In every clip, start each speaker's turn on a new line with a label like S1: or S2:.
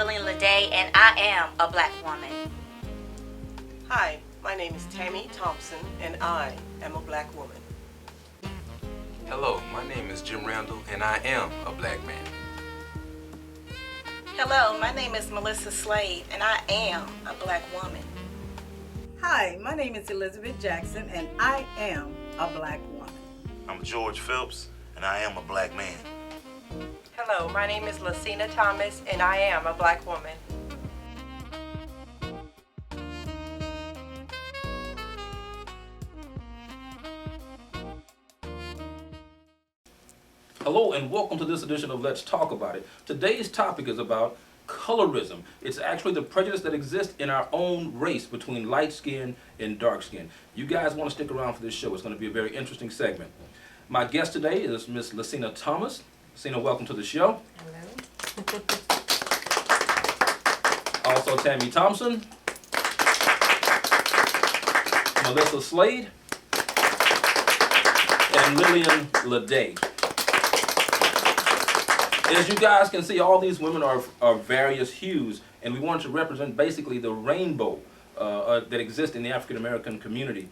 S1: Lillian and I am a black woman.
S2: Hi, my name is Tammy Thompson, and I am a black woman.
S3: Hello, my name is Jim Randall, and I am a black man.
S4: Hello, my name is Melissa Slade, and I am a black woman.
S5: Hi, my name is Elizabeth Jackson, and I am a black woman.
S6: I'm George Phelps, and I am a black man.
S7: Hello, my name is Lucina Thomas, and I am a black woman.
S8: Hello and welcome to this edition of Let's Talk About It. Today's topic is about colorism. It's actually the prejudice that exists in our own race between light skin and dark skin. You guys want to stick around for this show. It's going to be a very interesting segment. My guest today is Miss Lucina Thomas. Lucina, welcome to the show.
S7: Hello.
S8: Also Tammy Thompson, Melissa Slade, and Lillian and Tammy. As you guys can see, all these women are various hues, and we want to represent basically the rainbow that exists in the African American community.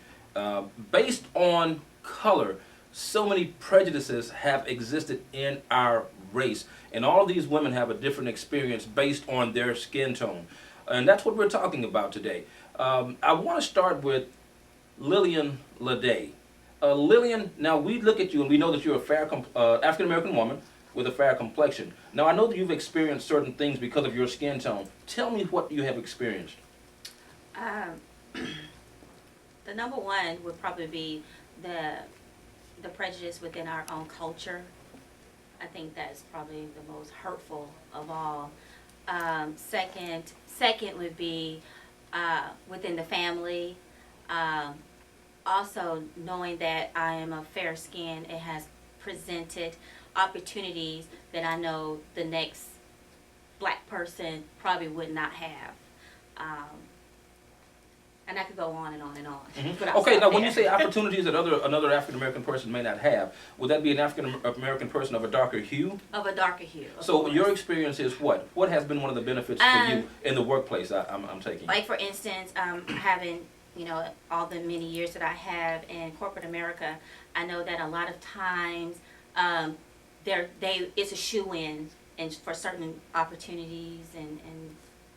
S8: Based on color, so many prejudices have existed in our race, and all of these women have a different experience based on their skin tone. And that's what we're talking about today. I want to start with Lillian and Lillian, now we look at you and we know that you're a fair African American woman with a fair complexion. Now I know that you've experienced certain things because of your skin tone. Tell me what you have experienced.
S1: The number one would probably be the prejudice within our own culture. I think that's probably the most hurtful of all. Second would be within the family. Also knowing that I am of fair skin, it has presented opportunities that I know the next black person probably would not have. And I could go on and on and on.
S8: Mm-hmm. Okay, now when you say opportunities that another African American person may not have, would that be an African American person of a darker hue?
S1: Of a darker hue.
S8: So your experience is what? What has been one of the benefits for you in the workplace I'm taking?
S1: Like for instance, having, you know, all the many years that I have in corporate America, I know that a lot of times it's a shoe-in and for certain opportunities and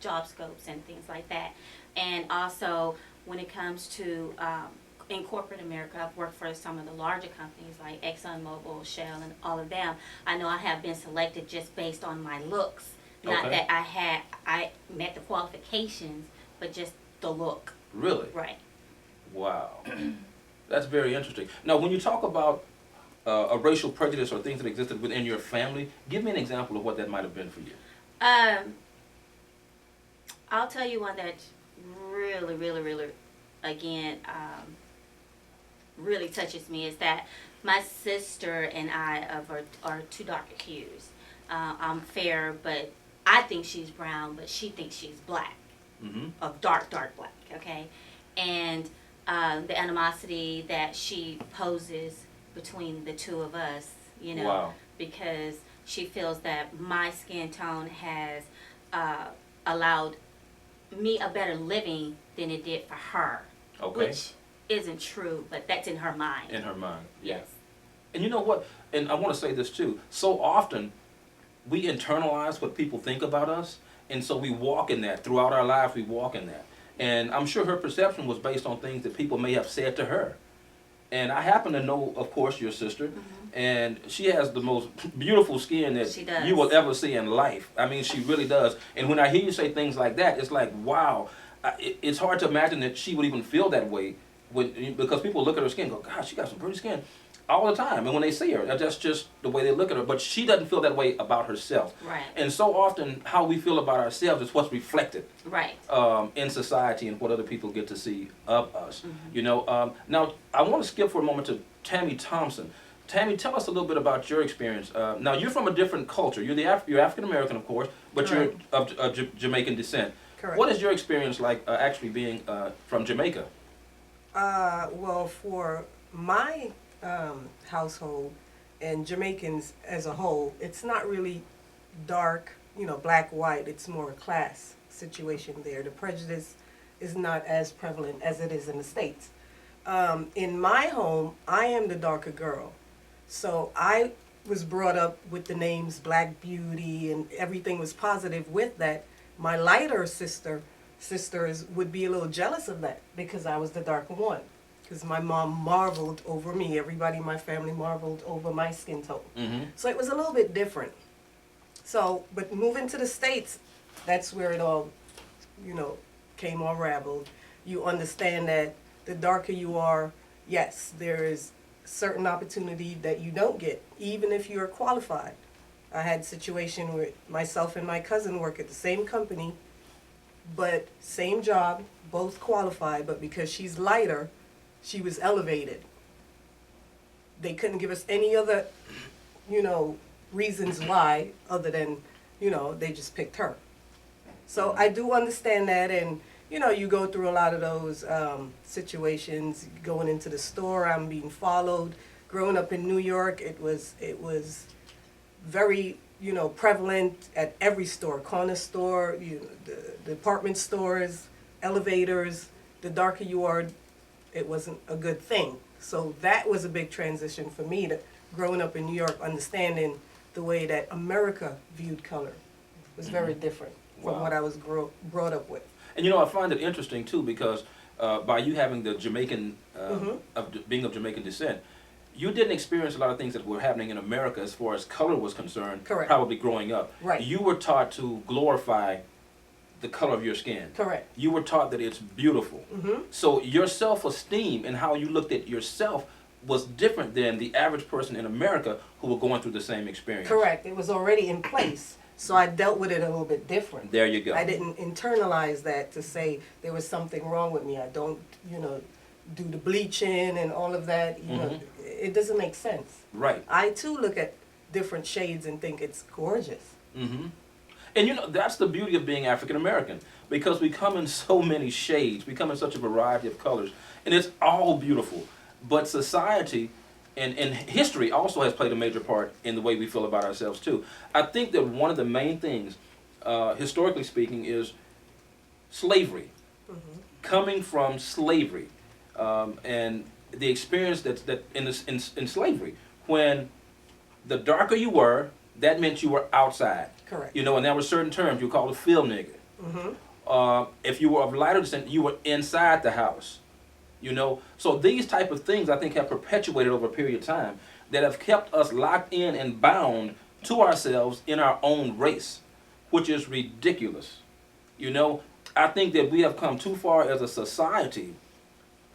S1: job scopes and things like that. And also when it comes to in corporate America, I've worked for some of the larger companies like ExxonMobil, Shell, and all of them. I know I have been selected just based on my looks. Not that I met the qualifications, but just the look.
S8: Really?
S1: Right.
S8: Wow. That's very interesting. Now when you talk about a racial prejudice or things that existed within your family, give me an example of what that might have been for you.
S1: I'll tell you one that really, again, really touches me is that my sister and I are two darker hues. I'm fair, but I think she's brown, but she thinks she's black, of dark black, okay? And the animosity that she poses between the two of us, you know, because she feels that my skin tone has allowed me a better living than it did for her, which isn't true, but that's in her mind.
S8: In her mind,
S1: yes.
S8: And you know what, and I want to say this too, so often we internalize what people think about us, and so we walk in that. Throughout our lives, we walk in that. And I'm sure her perception was based on things that people may have said to her. And I happen to know, of course, your sister, and she has the most beautiful skin that you will ever see in life. I mean, she really does. And when I hear you say things like that, it's like, wow, it's hard to imagine that she would even feel that way because people look at her skin and go, gosh, she got some pretty skin all the time. And when they see her, that's just the way they look at her. But she doesn't feel that way about herself.
S1: Right.
S8: And so often, how we feel about ourselves is what's reflected in society and what other people get to see of us. You know. Now, I want to skip for a moment to Tammy Thompson. Tammy, tell us a little bit about your experience. Now, you're from a different culture. You're African American, of course, but you're of Jamaican descent.
S7: Correct.
S8: What is your experience like actually being from Jamaica?
S7: Well, for my household and Jamaicans as a whole, it's not really dark
S2: black, white, it's more a class situation there. The prejudice is not as prevalent as it is in the States. In my home, I am the darker girl. So I was brought up with the names Black Beauty, and everything was positive with that. My lighter sisters would be a little jealous of that because I was the darker one. Because my mom marveled over me. Everybody in my family marveled over my skin tone.
S8: Mm-hmm.
S2: So it was a little bit different. So, but moving to the States, that's where it all, came unraveled. You understand that the darker you are, yes, there is certain opportunity that you don't get, even if you're qualified. I had a situation where myself and my cousin work at the same company, but same job, both qualified, but because she's lighter, she was elevated. They couldn't give us any other, reasons why, other than, they just picked her. So I do understand that, and you go through a lot of those situations. Going into the store, I'm being followed. Growing up in New York, it was very prevalent at every store, corner store, the department stores, elevators. The darker you are, it wasn't a good thing. So that was a big transition for me, to growing up in New York, understanding the way that America viewed color was very different from what I was brought up with.
S8: And I find it interesting too, because by you having the Jamaican, being of Jamaican descent, you didn't experience a lot of things that were happening in America as far as color was concerned.
S2: Correct.
S8: Probably growing up.
S2: Right.
S8: You were taught to glorify the color of your skin.
S2: Correct.
S8: You were taught that it's beautiful.
S2: Mm-hmm.
S8: So your self-esteem and how you looked at yourself was different than the average person in America who were going through the same experience.
S2: Correct. It was already in place. So I dealt with it a little bit different.
S8: There you go.
S2: I didn't internalize that to say there was something wrong with me. I don't, do the bleaching and all of that. It doesn't make sense.
S8: Right.
S2: I too look at different shades and think it's gorgeous.
S8: Mm-hmm. And that's the beauty of being African American, because we come in so many shades, we come in such a variety of colors, and it's all beautiful. But society and history also has played a major part in the way we feel about ourselves too. I think that one of the main things, historically speaking, is slavery. Mm-hmm. Coming from slavery, and the experience that in slavery, when the darker you were, that meant you were outside.
S2: Correct.
S8: And there were certain terms you called a field nigger. Mm-hmm. If you were of lighter descent, you were inside the house. So these type of things I think have perpetuated over a period of time that have kept us locked in and bound to ourselves in our own race, which is ridiculous. I think that we have come too far as a society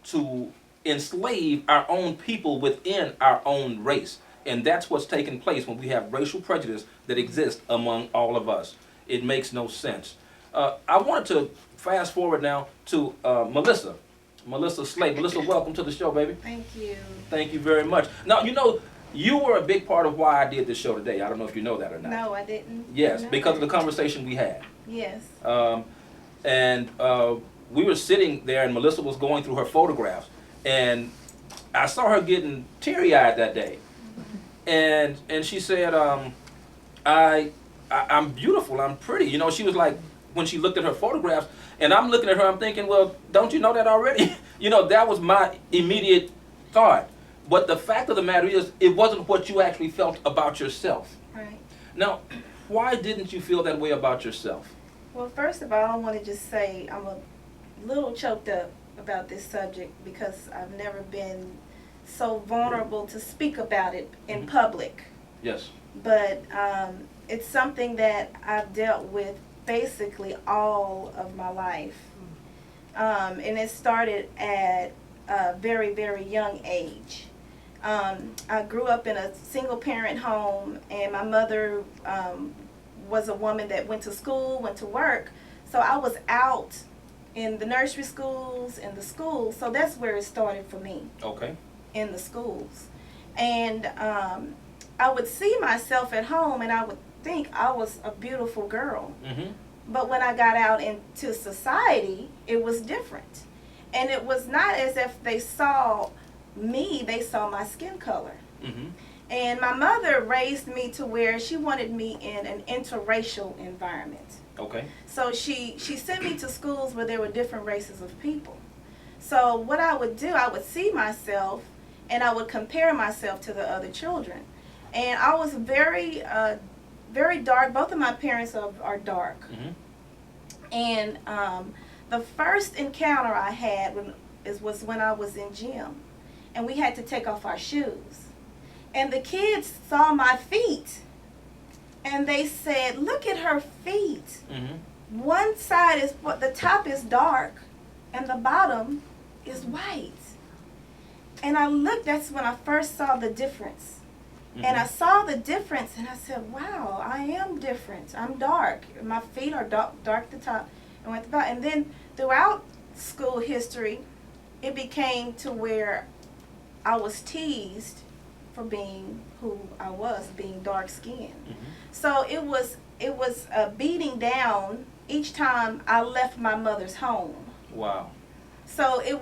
S8: to enslave our own people within our own race. And that's what's taking place when we have racial prejudice that exists among all of us. It makes no sense. I wanted to fast forward now to Melissa Slate. Melissa, welcome to the show, baby.
S4: Thank you.
S8: Thank you very much. Now, you were a big part of why I did this show today. I don't know if you know that or not.
S4: No, I didn't.
S8: Yes,
S4: know
S8: because of
S4: that.
S8: the conversation we had.
S4: Yes.
S8: We were sitting there, and Melissa was going through her photographs, and I saw her getting teary-eyed that day. And she said, I'm beautiful, I'm pretty. She was like, when she looked at her photographs, and I'm looking at her, I'm thinking, well, don't you know that already? That was my immediate thought. But the fact of the matter is, it wasn't what you actually felt about yourself.
S4: Right.
S8: Now, why didn't you feel that way about yourself?
S4: Well, first of all, I want to just say I'm a little choked up about this subject because I've never been so vulnerable to speak about it in public.
S8: Yes.
S4: But it's something that I've dealt with basically all of my life. And it started at a very, very young age. I grew up in a single parent home, and my mother was a woman that went to school, went to work. So I was out in the nursery schools, in the schools. So that's where it started for me.
S8: Okay.
S4: In the schools. And I would see myself at home, and I would think I was a beautiful girl. Mm-hmm. But when I got out into society, it was different. And it was not as if they saw me, they saw my skin color. Mm-hmm. And my mother raised me to where she wanted me in an interracial environment.
S8: Okay.
S4: So she sent me to schools where there were different races of people. So what I would do, I would see myself and I would compare myself to the other children. And I was very, very dark. Both of my parents are dark.
S8: Mm-hmm.
S4: And the first encounter I had was when I was in gym. And we had to take off our shoes. And the kids saw my feet. And they said, look at her feet.
S8: Mm-hmm.
S4: One side is, the top is dark and the bottom is white. And I looked, that's when I first saw the difference.
S8: Mm-hmm.
S4: And I saw the difference and I said, wow, I am different. I'm dark. My feet are dark at the top and at the bottom. And then throughout school history, it became to where I was teased for being who I was, being dark skinned.
S8: Mm-hmm.
S4: So it was a beating down each time I left my mother's home.
S8: Wow.
S4: So it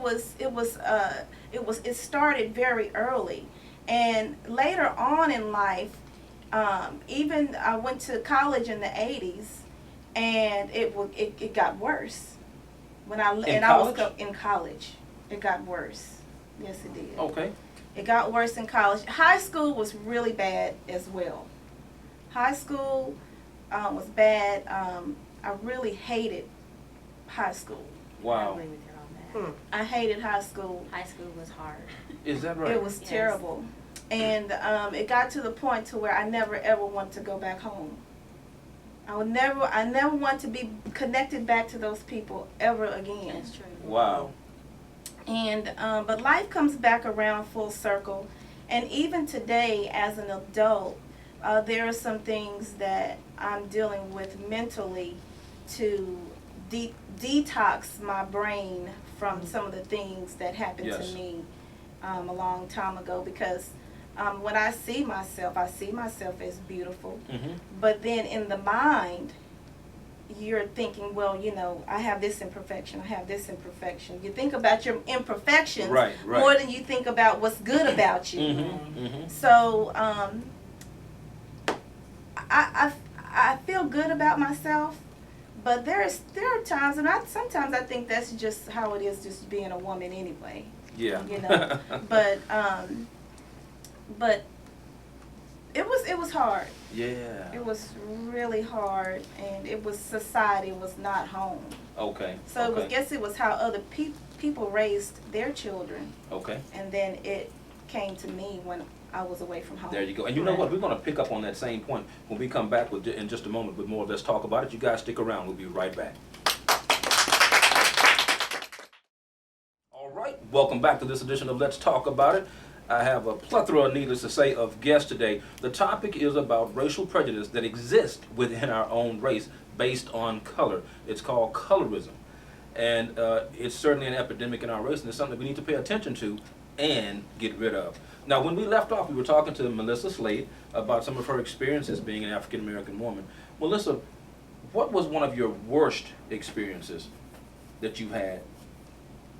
S4: started very early, and later on in life, even I went to college in the 80s, and it got worse. When I was in college, it got worse. Yes, it did.
S8: Okay.
S4: It got worse in college. High school was really bad as well. High school was bad. I really hated high school.
S1: I
S8: Wow.
S1: agree with you on that.
S4: I hated high school.
S1: High school was hard.
S8: Is that right?
S4: It was
S1: Yes.
S4: terrible. And it got to the point to where I never ever wanted to go back home. I never want to be connected back to those people ever again.
S1: That's true.
S8: Wow.
S4: And but life comes back around full circle, and even today as an adult, there are some things that I'm dealing with mentally to detox my brain from some of the things that happened
S8: Yes.
S4: to me a long time ago. Because when I see myself as beautiful,
S8: Mm-hmm.
S4: but then in the mind, you're thinking, well, I have this imperfection, I have this imperfection. You think about your imperfections
S8: Right.
S4: more than you think about what's good about you.
S8: Mm-hmm. Mm-hmm.
S4: So I feel good about myself, but there are times, and sometimes I think that's just how it is, just being a woman anyway.
S8: Yeah.
S4: But it was hard.
S8: Yeah.
S4: It was really hard, and society was not home.
S8: Okay.
S4: So
S8: Okay.
S4: it was how other people raised their children,
S8: Okay.
S4: and then it came to me when I was away from home.
S8: There you go. And you know what? We're going to pick up on that same point when we come back in just a moment with more. Let's talk about it. You guys stick around. We'll be right back. All right. Welcome back to this edition of Let's Talk About It. I have a plethora, needless to say, of guests today. The topic is about racial prejudice that exists within our own race based on color. It's called colorism. And it's certainly an epidemic in our race, and it's something we need to pay attention to and get rid of. Now, when we left off, we were talking to Melissa Slade about some of her experiences being an African-American woman. Melissa, what was one of your worst experiences that you had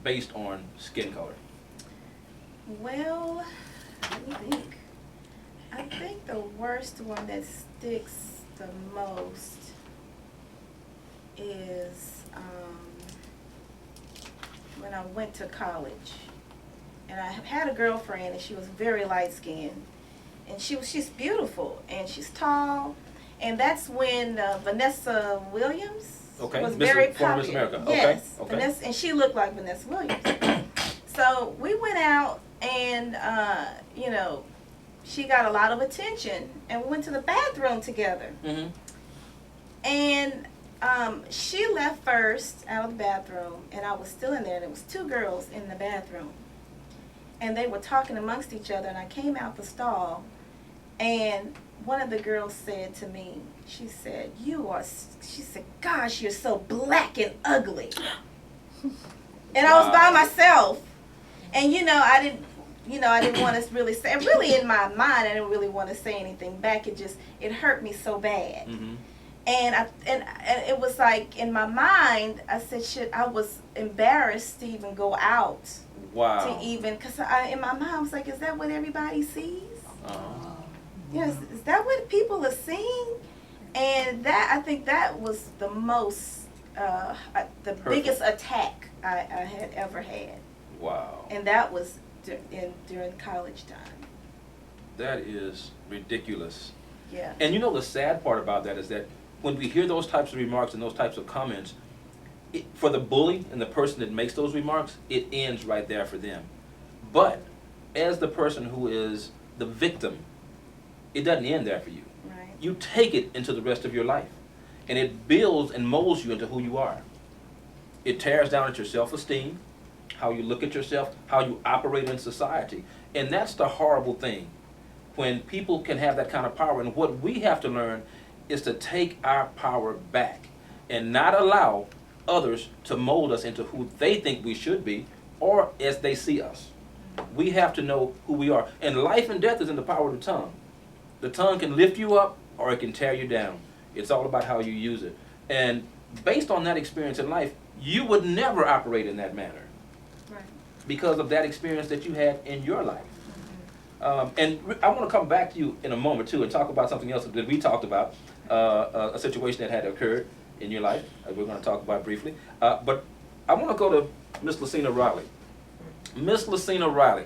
S8: based on skin color?
S4: Well, let me think. I think the worst one that sticks the most is when I went to college. And I had a girlfriend, and she was very light-skinned. And she's beautiful, and she's tall. And that's when Vanessa Williams was very popular.
S8: Miss America.
S4: Yes,
S8: Okay.
S4: Vanessa, and she looked like Vanessa Williams. So we went out, and she got a lot of attention, and we went to the bathroom together.
S8: Mm-hmm.
S4: And she left first out of the bathroom, and I was still in there, and there was two girls in the bathroom. And they were talking amongst each other, and I came out the stall, and one of the girls said to me, she said, gosh, you're so black and ugly. And I was by myself, and I didn't want to really say, really in my mind, I didn't really want to say anything back. It hurt me so bad.
S8: Mm-hmm.
S4: And it was like, in my mind, I said, shit, I was embarrassed to even go out.
S8: Wow.
S4: Because in my mind, I was like, is that what everybody sees? Yes, is that what people are seeing? And that, I think that was the most, the biggest attack I had ever had.
S8: Wow.
S4: And that was during college time.
S8: That is ridiculous.
S4: Yeah.
S8: And you know the sad part about that is that when we hear those types of remarks and those types of comments, for the bully and the person that makes those remarks, it ends right there for them. But as the person who is the victim, it doesn't end there for you.
S4: Right.
S8: You take it into the rest of your life. And it builds and molds you into who you are. It tears down at your self-esteem, how you look at yourself, how you operate in society. And that's the horrible thing, when people can have that kind of power. And what we have to learn is to take our power back and not allow others to mold us into who they think we should be or as they see us. We have to know who we are. And life and death is in the power of the tongue. The tongue can lift you up or it can tear you down. It's all about how you use it. And based on that experience in life, you would never operate in that manner.
S4: Right.
S8: Because of that experience that you had in your life. And I want to come back to you in a moment too and talk about something else that we talked about, a situation that had occurred in your life. We're going to talk about briefly. But I want to go to Miss Lucina Riley. Miss Lucina Riley.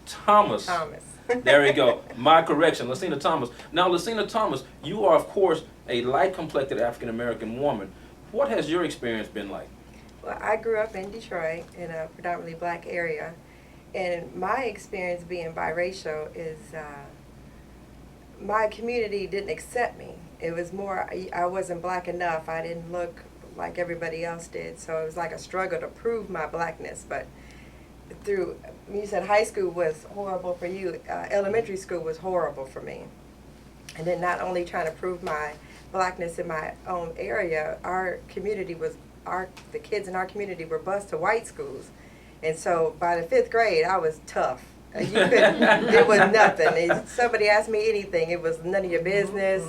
S8: Thomas.
S9: Thomas.
S8: There we go. My correction, Lucina Thomas. Now, Lucina Thomas, you are, of course, a light-complected African-American woman. What has your experience been like?
S9: Well, I grew up in Detroit in a predominantly black area, and my experience being biracial is my community didn't accept me. It was more, I wasn't black enough. I didn't look like everybody else did, so it was like a struggle to prove my blackness. But through, you said high school was horrible for you, elementary school was horrible for me. And then not only trying to prove my blackness in my own area, our community was, the kids in our community were bused to white schools. And so by the 5th grade, I was tough. It was nothing. If somebody asked me anything, it was none of your business.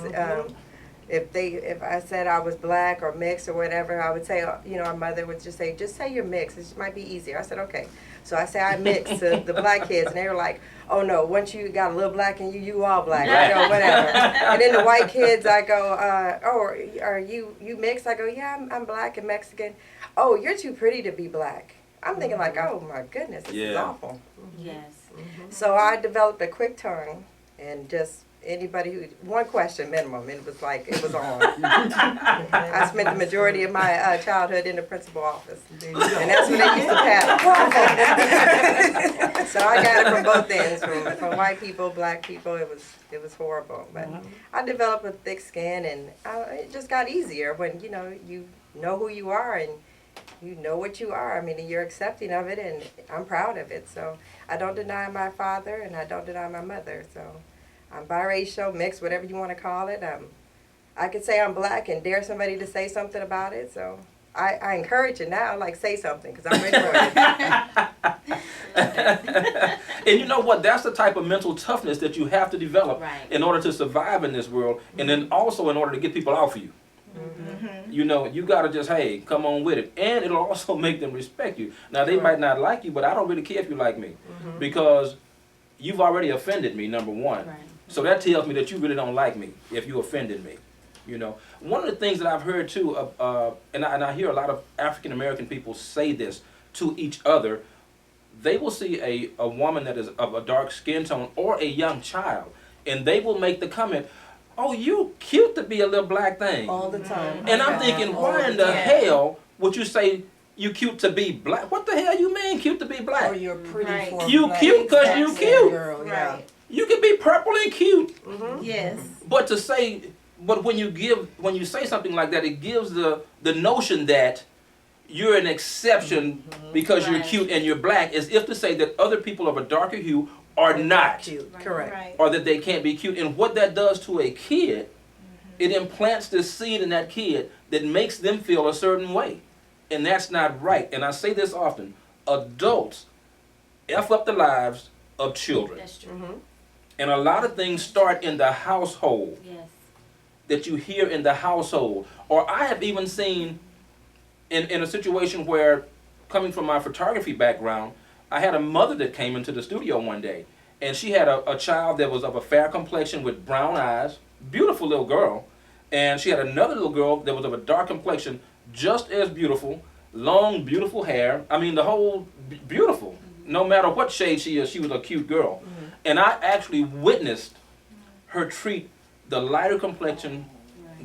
S9: If I said I was black or mixed or whatever, I would say, you know, our mother would just say you're mixed. It might be easier. I said, okay. So I say I mixed to the black kids, and they were like, oh no, once you got a little black in you, you all black, you know, whatever. And then the white kids, I go, oh, are you mixed? I go, yeah, I'm black and Mexican. Oh, you're too pretty to be black. I'm thinking like, oh my goodness, this is awful.
S1: Yes.
S9: So I developed a quick tongue, and just anybody who, one question minimum, it was like, it was on. I spent the majority of my childhood in the principal office, and that's when they used to paddle. So I got it from both ends, from white people, black people. It was horrible, but I developed a thick skin, and it just got easier when you know who you are and you know what you are. I mean, you're accepting of it, and I'm proud of it. So I don't deny my father, and I don't deny my mother. So I'm biracial, mixed, whatever you want to call it. I could say I'm black and dare somebody to say something about it. So I encourage it now, like say something, because I'm ready for
S8: it. And you know what? That's the type of mental toughness that you have to develop in order to survive in this world, and then also in order to get people off of you. You know, you got to just, hey, come on with it. And it'll also make them respect you. Now, they might not like you, but I don't really care if you like me. Because you've already offended me, number one. So that tells me that you really don't like me if you offended me. You know, one of the things that I've heard too, and I hear a lot of African American people say this to each other, they will see a woman that is of a dark skin tone or a young child, and they will make the comment, oh, you cute to be a little black thing.
S2: All the time.
S8: And I'm thinking, why in the hell would you say you cute to be black? What the hell you mean cute to be black?
S2: Or you're pretty for
S8: You
S2: black.
S8: cute because you cute.
S2: Girl, yeah.
S8: You can be purple and cute.
S4: Yes.
S8: But when you say something like that, it gives the notion that you're an exception because you're cute and you're black, as if to say that other people of a darker hue are not
S2: cute. Correct.
S8: Or that they can't be cute. And what that does to a kid, it implants this seed in that kid that makes them feel a certain way. And that's not right. And I say this often, adults F up the lives of children.
S1: That's true.
S8: And a lot of things start in the household.
S1: Yes.
S8: That you hear in the household. Or I have even seen in a situation where, coming from my photography background, I had a mother that came into the studio one day, and she had a child that was of a fair complexion with brown eyes, beautiful little girl, and she had another little girl that was of a dark complexion, just as beautiful, long, beautiful hair. I mean, the whole beautiful. No matter what shade she is, she was a cute girl. And I actually witnessed her treat the lighter complexion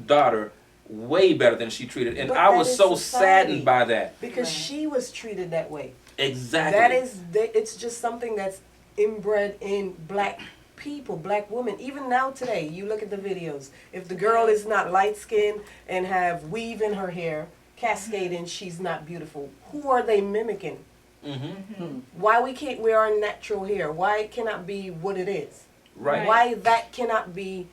S8: daughter way better than she treated, and
S2: But
S8: I
S2: that
S8: was
S2: is
S8: so
S2: society.
S8: saddened by that.
S2: Because she was treated that way.
S8: Exactly.
S2: That is, it's just something that's inbred in black people, black women. Even now today, you look at the videos. If the girl is not light skinned and have weave in her hair, cascading, she's not beautiful. Who are they mimicking? Why we can't wear our natural hair? Why it cannot be what it is?
S8: Right.
S2: Why that cannot be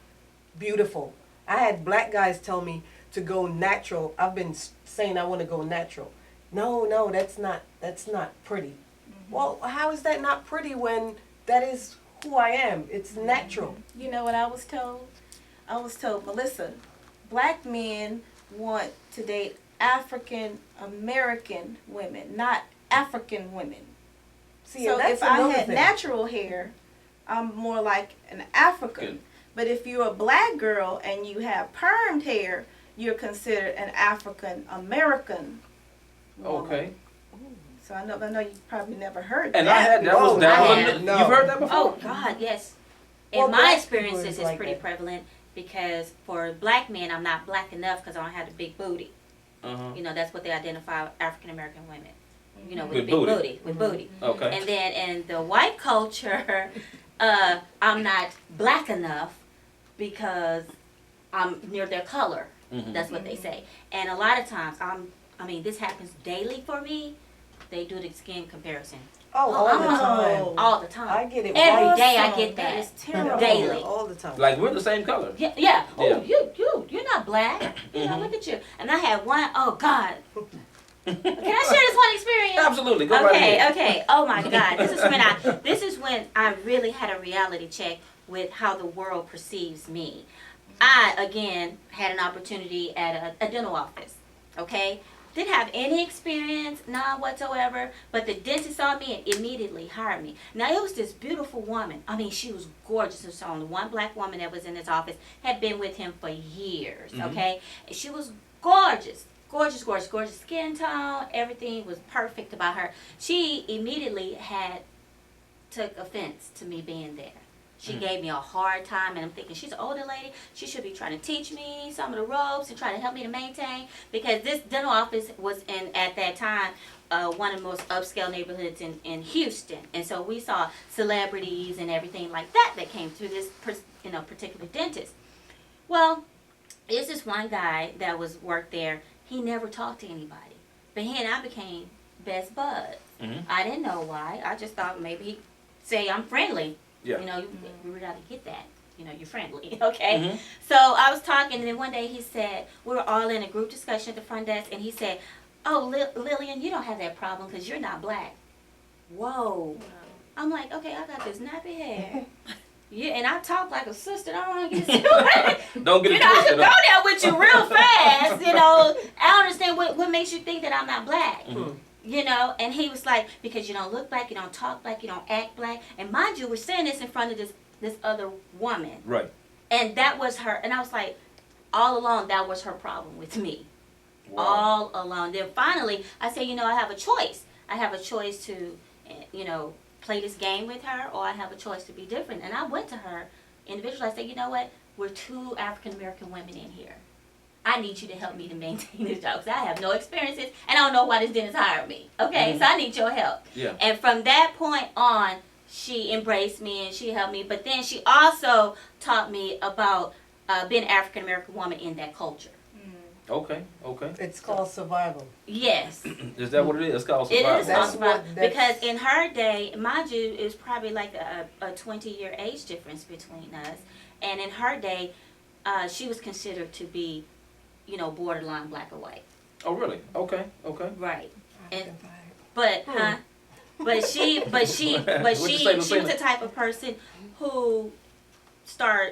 S2: beautiful? I had black guys tell me to go natural. I've been saying I want to go natural. No, that's not pretty. Well, how is that not pretty when that is who I am? It's natural.
S4: You know what I was told? I was told, Melissa, black men want to date African American women, not African women.
S2: See,
S4: So
S2: and that's
S4: if I
S2: another
S4: had
S2: thing.
S4: natural hair, I'm more like an African.
S8: Good.
S4: But if you're a black girl and you have permed hair, you're considered an African American woman.
S8: Okay.
S4: So I know you probably never heard
S8: And
S4: that.
S8: I had that
S2: Whoa,
S8: was that
S1: I
S8: was
S1: have.
S2: No.
S8: you've heard that before?
S1: Oh God, yes. In
S2: Well,
S1: my
S2: black
S1: experiences,
S2: people
S1: it's
S2: is like
S1: pretty
S2: that.
S1: prevalent because for black men, I'm not black enough because I don't have the big booty. You know, that's what they identify African American women. You know, with,
S8: With
S1: big
S8: booty.
S1: booty, with booty.
S8: Okay.
S1: And then in the white culture, I'm not black enough because I'm near their color. That's what they say. And a lot of times, I mean, this happens daily for me. They do the skin comparison.
S2: Oh, all the time.
S1: All the time.
S2: I get it
S1: Every
S2: right.
S1: day I
S4: Awesome.
S1: get
S4: That
S1: that.
S4: is terrible.
S1: Daily.
S2: All the time.
S8: Like we're the same color.
S1: Yeah.
S8: Yeah.
S1: Oh, you're not black. You know, look at you. And I had one. Oh God. Can I share this one experience?
S8: Absolutely. Go right ahead.
S1: Okay. Oh my God. This is when I really had a reality check with how the world perceives me. I again had an opportunity at a dental office. Okay. Didn't have any experience, none whatsoever, but the dentist saw me and immediately hired me. Now, it was this beautiful woman. I mean, she was gorgeous. And so the one black woman that was in his office had been with him for years, okay? And she was gorgeous. Gorgeous skin tone. Everything was perfect about her. She immediately took offense to me being there. She gave me a hard time, and I'm thinking, she's an older lady. She should be trying to teach me some of the ropes and try to help me to maintain. Because this dental office was at that time, one of the most upscale neighborhoods in Houston. And so we saw celebrities and everything like that came through this particular dentist. Well, there's this one guy that worked there. He never talked to anybody. But he and I became best buds. I didn't know why. I just thought maybe he'd say I'm friendly.
S8: Yeah.
S1: You know, you really got to get that. You know, you're friendly, okay? So I was talking, and then one day he said, we were all in a group discussion at the front desk, and he said, oh, Lillian, you don't have that problem because you're not black. Whoa. I'm like, okay, I got this nappy hair. Yeah, and I talk like a sister. I don't want to get
S8: Don't get it
S1: I
S8: twisted
S1: could go
S8: up.
S1: there with you real fast, you know. I don't understand what makes you think that I'm not black. You know, and he was like, because you don't look black, you don't talk black, you don't act black. And mind you, we're saying this in front of this other woman.
S8: Right.
S1: And that was her, and I was like, all along, that was her problem with me.
S8: Wow.
S1: All along. Then finally, I said, you know, I have a choice. I have a choice to, you know, play this game with her, or I have a choice to be different. And I went to her individually. I said, you know what? We're two African-American women in here. I need you to help me to maintain this job because I have no experiences and I don't know why this dentist hired me. Okay, so I need your help.
S8: Yeah.
S1: And from that point on, she embraced me and she helped me. But then she also taught me about being an African American woman in that culture.
S8: Okay.
S2: It's called survival.
S1: Yes.
S8: Is that what it is? It's called
S1: It
S8: survival.
S1: is
S2: That's
S1: called survival.
S2: what- that's-
S1: Because in her day, mind you, it was probably like a 20-year age difference between us. And in her day, she was considered to be, you know, borderline black or white.
S8: Oh, really? Okay.
S1: Right. But she was the type of person who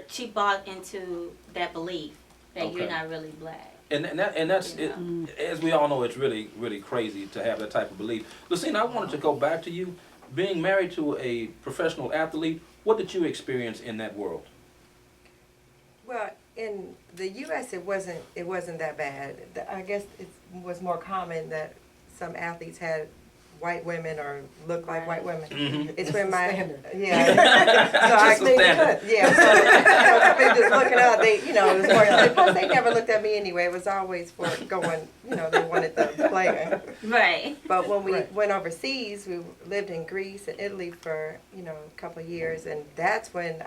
S1: she bought into that belief that you're
S8: Okay.
S1: not really black.
S8: And that's
S1: You
S8: it. As we all know, it's really crazy to have that type of belief. Lucina, I wanted to go back to you. Being married to a professional athlete, What did you experience in that world?
S9: Well, in the U.S., it wasn't that bad. I guess it was more common that some athletes had white women or looked like white women.
S8: Mm-hmm.
S9: It's when my
S2: Standard.
S9: yeah. So I
S8: Just a standard.
S9: yeah. So somebody just looking out, they it was more. Plus, they never looked at me anyway. It was always for going. They wanted the player.
S1: Right.
S9: But when we went overseas, we lived in Greece and Italy for a couple of years, and that's when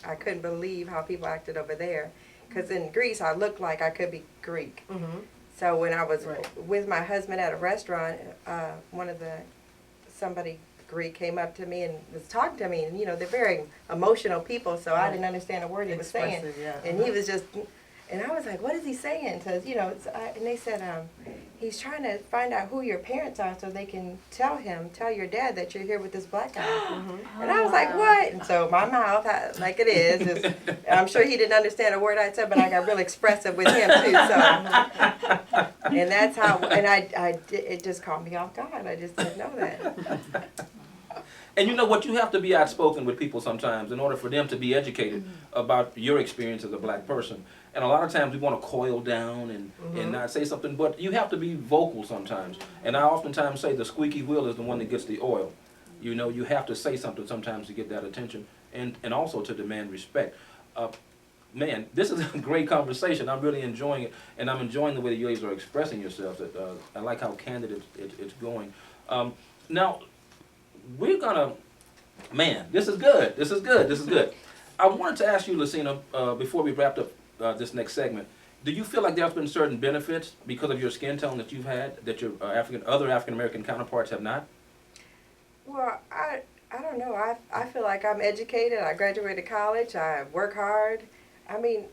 S9: I couldn't believe how people acted over there, because in Greece I looked like I could be Greek.
S2: Mm-hmm.
S9: So when I was with my husband at a restaurant, somebody Greek came up to me and was talking to me, and they're very emotional people, so I didn't understand a word he was saying, and he was just. And I was like, what is he saying? Because, and they said, he's trying to find out who your parents are so they can tell your dad that you're here with this black guy. Mm-hmm. And I was like, what? And so my mouth, like it is, I'm sure he didn't understand a word I said, but I got real expressive with him too. So, and that's how, and it just caught me off guard. I just didn't know that.
S8: And you know what? You have to be outspoken with people sometimes in order for them to be educated about your experience as a black person. And a lot of times we want to coil down and not say something, but you have to be vocal sometimes. And I oftentimes say the squeaky wheel is the one that gets the oil. You have to say something sometimes to get that attention and also to demand respect. Man, this is a great conversation. I'm really enjoying it, and I'm enjoying the way that you ladies are expressing yourselves. I like how candid it's going. Now, we're gonna, man, this is good. This is good. This is good. I wanted to ask you, Lucina, before we wrapped up this next segment, do you feel like there's been certain benefits because of your skin tone that you've had that your other African American counterparts have not?
S9: Well, I don't know. I feel like I'm educated. I graduated college. I work hard. I mean,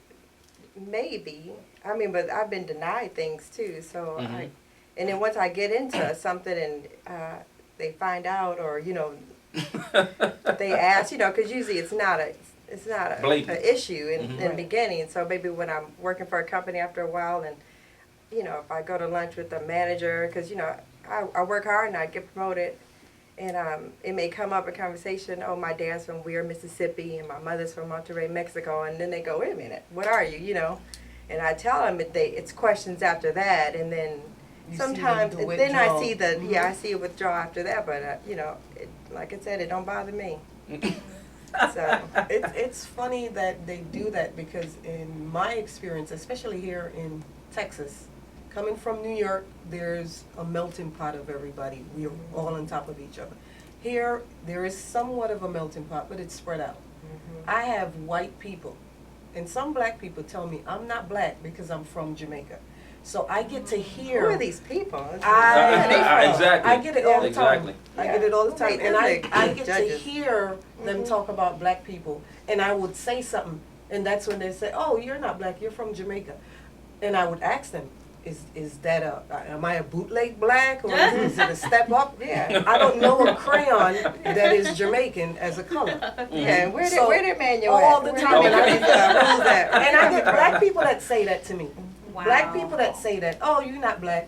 S9: maybe. I mean, but I've been denied things too. So and then once I get into something and they find out, or they ask, because usually it's not a issue in the beginning. So maybe when I'm working for a company after a while, and if I go to lunch with the manager, because I work hard and I get promoted, and it may come up a conversation. Oh, my dad's from Weir, Mississippi, and my mother's from Monterrey, Mexico, and then they go, wait a minute, what are you? And I tell them it's questions after that, and then. Sometimes, then I see I see a withdrawal after that, but like I said, it don't bother me. So
S2: it's funny that they do that, because in my experience, especially here in Texas, coming from New York, there's a melting pot of everybody. We're all on top of each other. Here, there is somewhat of a melting pot, but it's spread out. I have white people, and some black people tell me I'm not black because I'm from Jamaica. So I get to hear.
S9: Who are these people?
S8: Exactly.
S2: I get it all the time.
S8: Exactly.
S2: I get it all the time, and I get
S9: judges.
S2: to hear them talk about black people, and I would say something, and that's when they say, "Oh, you're not black. You're from Jamaica," and I would ask them, "Is that am I a bootleg black, or is it a step up?"
S9: Yeah.
S2: I don't know a crayon that is Jamaican as a color.
S9: Yeah, where did manual
S2: all
S9: at?
S2: the
S9: Where
S2: time,
S9: did
S2: and
S9: rules at?
S2: And I get black people that say that to me.
S1: Wow.
S2: Black people that say that, oh, you're not black,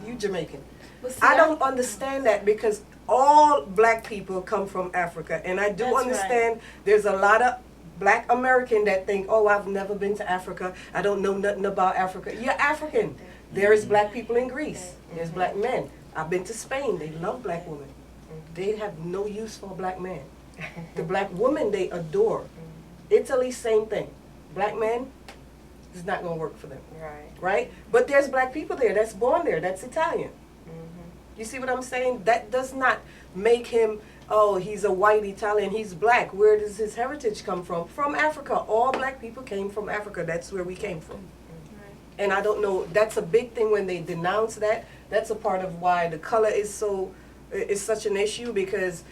S2: you Jamaican.
S4: But see,
S2: I don't understand that, because all black people come from Africa. And I do
S4: That's
S2: understand there's a lot of black American that think, oh, I've never been to Africa. I don't know nothing about Africa. You're African. There is black people in Greece. There's black men. I've been to Spain. They love black women. They have no use for a black man. The black woman they adore. Italy, same thing. Black men, it's not going to work for them. Right? But there's black people there that's born there, that's Italian. You see what I'm saying? That does not make him, oh, he's a white Italian, he's black. Where does his heritage come from? From Africa. All black people came from Africa. That's where we came from. And I don't know, that's a big thing when they denounce that. That's a part of why the color is such an issue, because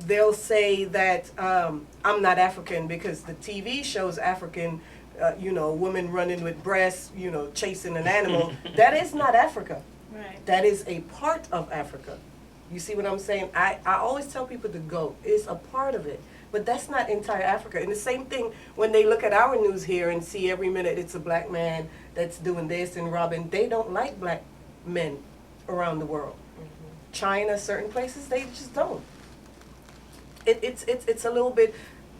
S2: they'll say that I'm not African because the TV shows African, women running with breasts, chasing an animal. That is not Africa.
S4: Right.
S2: That is a part of Africa. You see what I'm saying? I always tell people to go. It's a part of it. But that's not entire Africa. And the same thing when they look at our news here and see every minute it's a black man that's doing this and robbing. They don't like black men around the world. China, certain places, they just don't. It's a little bit,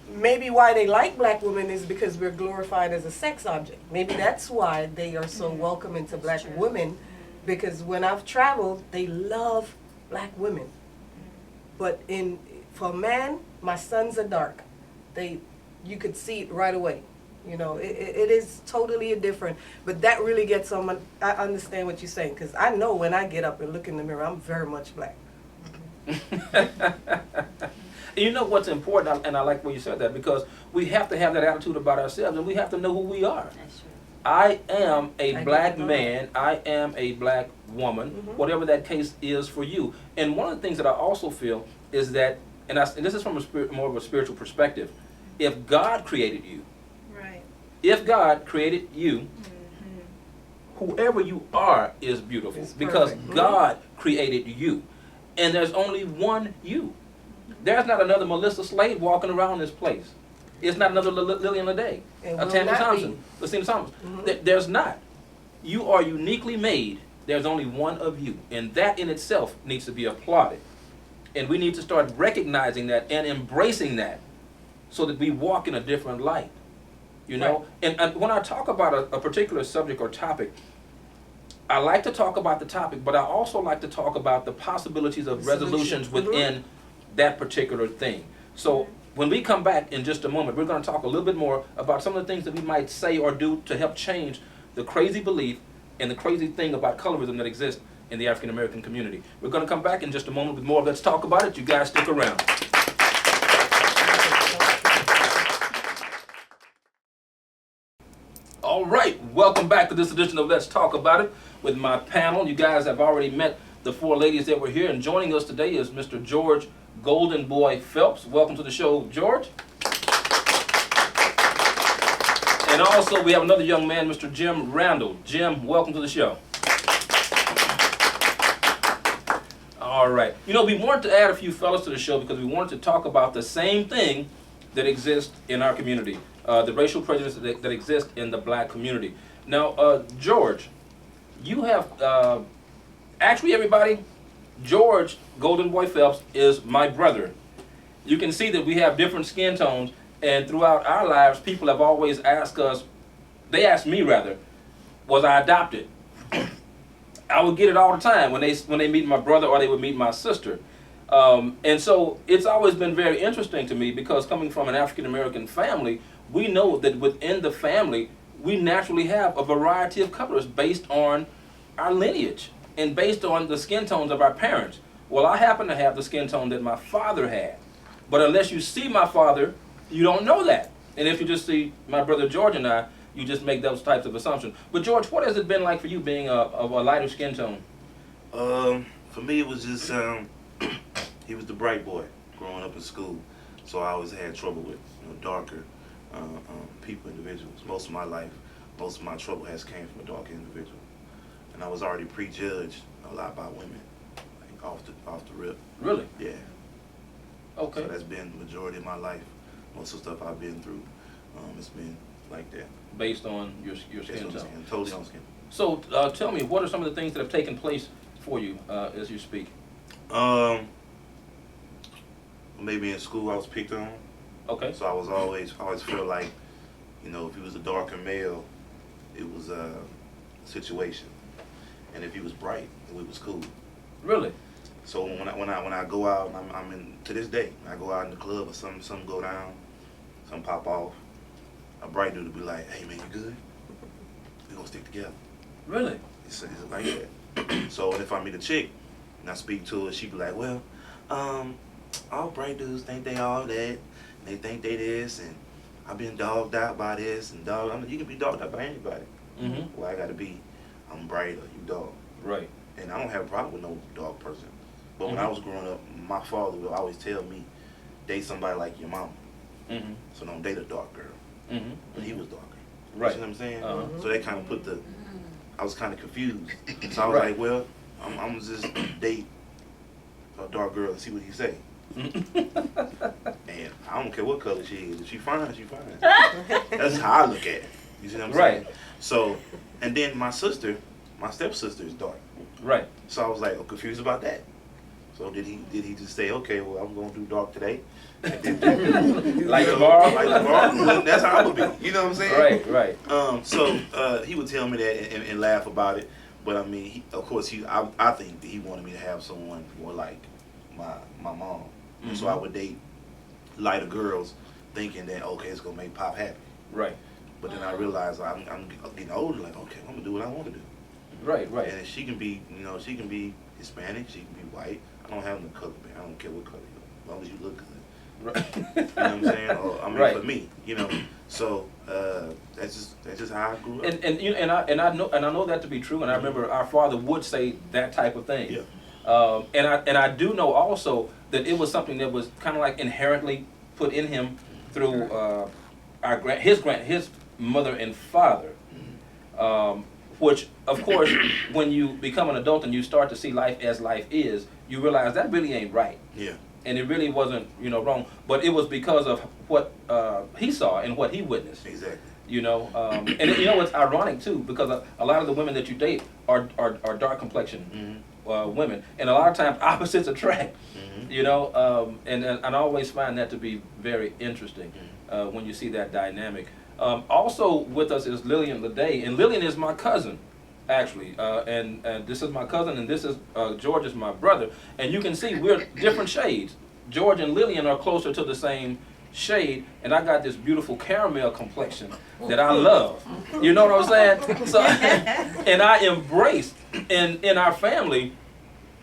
S2: maybe why they like black women is because we're glorified as a sex object. Maybe that's why they are so welcoming to black women, because when I've traveled, they love black women. But for a man, my sons are dark. You could see it right away. You know, it is totally different. But that really gets on my, I understand what you're saying, because I know when I get up and look in the mirror, I'm very much black.
S8: You know what's important, and I like when you said that, because we have to have that attitude about ourselves, and we have to know who we are.
S1: That's true.
S8: I am a black man, I am a black woman, whatever that case is for you. And one of the things that I also feel is that, and this is from more of a spiritual perspective, if God created you,
S4: Right.
S8: if God created you, whoever you are is beautiful,
S2: It's
S8: because
S2: perfect.
S8: God created you. And there's only one you. There's not another Melissa Slade walking around this place. It's not another Lillian and Tammy Thompson, Lucina Thomas. There's not. You are uniquely made. There's only one of you. And that in itself needs to be applauded. And we need to start recognizing that and embracing that so that we walk in a different light. You know? Right. And when I talk about a particular subject or topic, I like to talk about the topic, but I also like to talk about the possibilities of resolutions within that particular thing. So when we come back in just a moment, we're going to talk a little bit more about some of the things that we might say or do to help change the crazy belief and the crazy thing about colorism that exists in the African American community. We're going to come back in just a moment with more of Let's Talk About It. You guys stick around. All right, welcome back to this edition of Let's Talk About It with my panel. You guys have already met the four ladies that were here, and joining us today is Mr. George Golden Boy Phelps. Welcome to the show, George. And also we have another young man, Mr. Jim Randall. Jim, welcome to the show. All right. You know, we wanted to add a few fellas to the show because we wanted to talk about the same thing that exists in our community, the racial prejudice that exists in the black community. Now, George, you have, actually everybody, George Golden Boy Phelps is my brother. You can see that we have different skin tones, and throughout our lives, people have always asked us, they asked me rather, was I adopted? I would get it all the time when they meet my brother or they would meet my sister. And so it's always been very interesting to me because coming from an African American family, we know that within the family, we naturally have a variety of colors based on our lineage and based on the skin tones of our parents. Well, I happen to have the skin tone that my father had. But unless you see my father, you don't know that. And if you just see my brother George and I, you just make those types of assumptions. But George, what has it been like for you being a lighter skin tone?
S6: For me, it was just, he was the bright boy growing up in school. So I always had trouble with darker people, individuals. Most of my life, most of my trouble has came from a darker individual. And I was already prejudged a lot by women, like off the rip.
S8: Really?
S6: Yeah.
S8: Okay.
S6: So that's been the majority of my life. Most of the stuff I've been through, it's been like that.
S8: Based on your skin tone?
S6: Totally on skin.
S8: So tell me, what are some of the things that have taken place for you as you speak?
S6: Maybe in school I was picked on.
S8: Okay.
S6: So I always feel like, if he was a darker male, it was a situation, and if he was bright, it was cool.
S8: Really?
S6: So when I go out, and I'm in to this day, when I go out in the club or something go down, something pop off, a bright dude will be like, "Hey man, you good? We gonna stick together."
S8: Really?
S6: It's like that. So if I meet a chick and I speak to her, she be like, "Well, all bright dudes think they all that. They think they this, and I've been dogged out by this and you can be dogged out by anybody.
S8: Mm-hmm.
S6: Well, I gotta be, I'm bright or you dog.
S8: Right.
S6: And I don't have a problem with no dog person. But when I was growing up, my father would always tell me, date somebody like your mama.
S8: Mm-hmm. So
S6: don't date a dark girl.
S8: Mm-hmm.
S6: But he was darker.
S8: Right.
S6: You see what I'm saying?
S8: Uh-huh.
S6: So they kind of put I was kind of confused. So I was like, well, I'm gonna just date a dark girl and see what he say. And I don't care what color she is. If she fine, she fine. That's how I look at it. You see what I'm saying? So, and then my stepsister is dark.
S8: Right.
S6: So I was like, I'm confused about that. So did he just say, okay, well, I'm gonna do dark today, and then
S8: Like tomorrow?
S6: Like tomorrow? Well, that's how I would be. You know what I'm saying?
S8: Right.
S6: So he would tell me that and laugh about it. But I mean, of course, I think that he wanted me to have someone more like my mom.
S8: Mm-hmm.
S6: And so I would date lighter girls, thinking that okay, it's gonna make Pop happy.
S8: Right.
S6: But then I realized I'm getting older. Like, okay, I'm gonna do what I want to do.
S8: Right.
S6: And she can be, she can be Hispanic, she can be white. I don't have no color, man. I don't care what color you are, as long as you look good.
S8: Right.
S6: You know what I'm saying? Or, I mean,
S8: Right.
S6: for me, So that's just how I grew up.
S8: And I know that to be true. And I remember our father would say that type of thing.
S6: Yeah.
S8: And I do know also that it was something that was kind of like inherently put in him through his mother and father. Which, of course, when you become an adult and you start to see life as life is, you realize that really ain't right.
S6: Yeah.
S8: And it really wasn't, wrong. But it was because of what he saw and what he witnessed.
S6: Exactly.
S8: And it's ironic too, because a lot of the women that you date are dark complexion women, and a lot of times opposites attract. And I always find that to be very interesting when you see that dynamic. Also with us is Lillian Lede, and Lillian is my cousin, actually, and this is my cousin, and this is George is my brother, and you can see we're different shades. George and Lillian are closer to the same shade, and I got this beautiful caramel complexion that I love. You know what I'm saying? So, and I embrace in our family.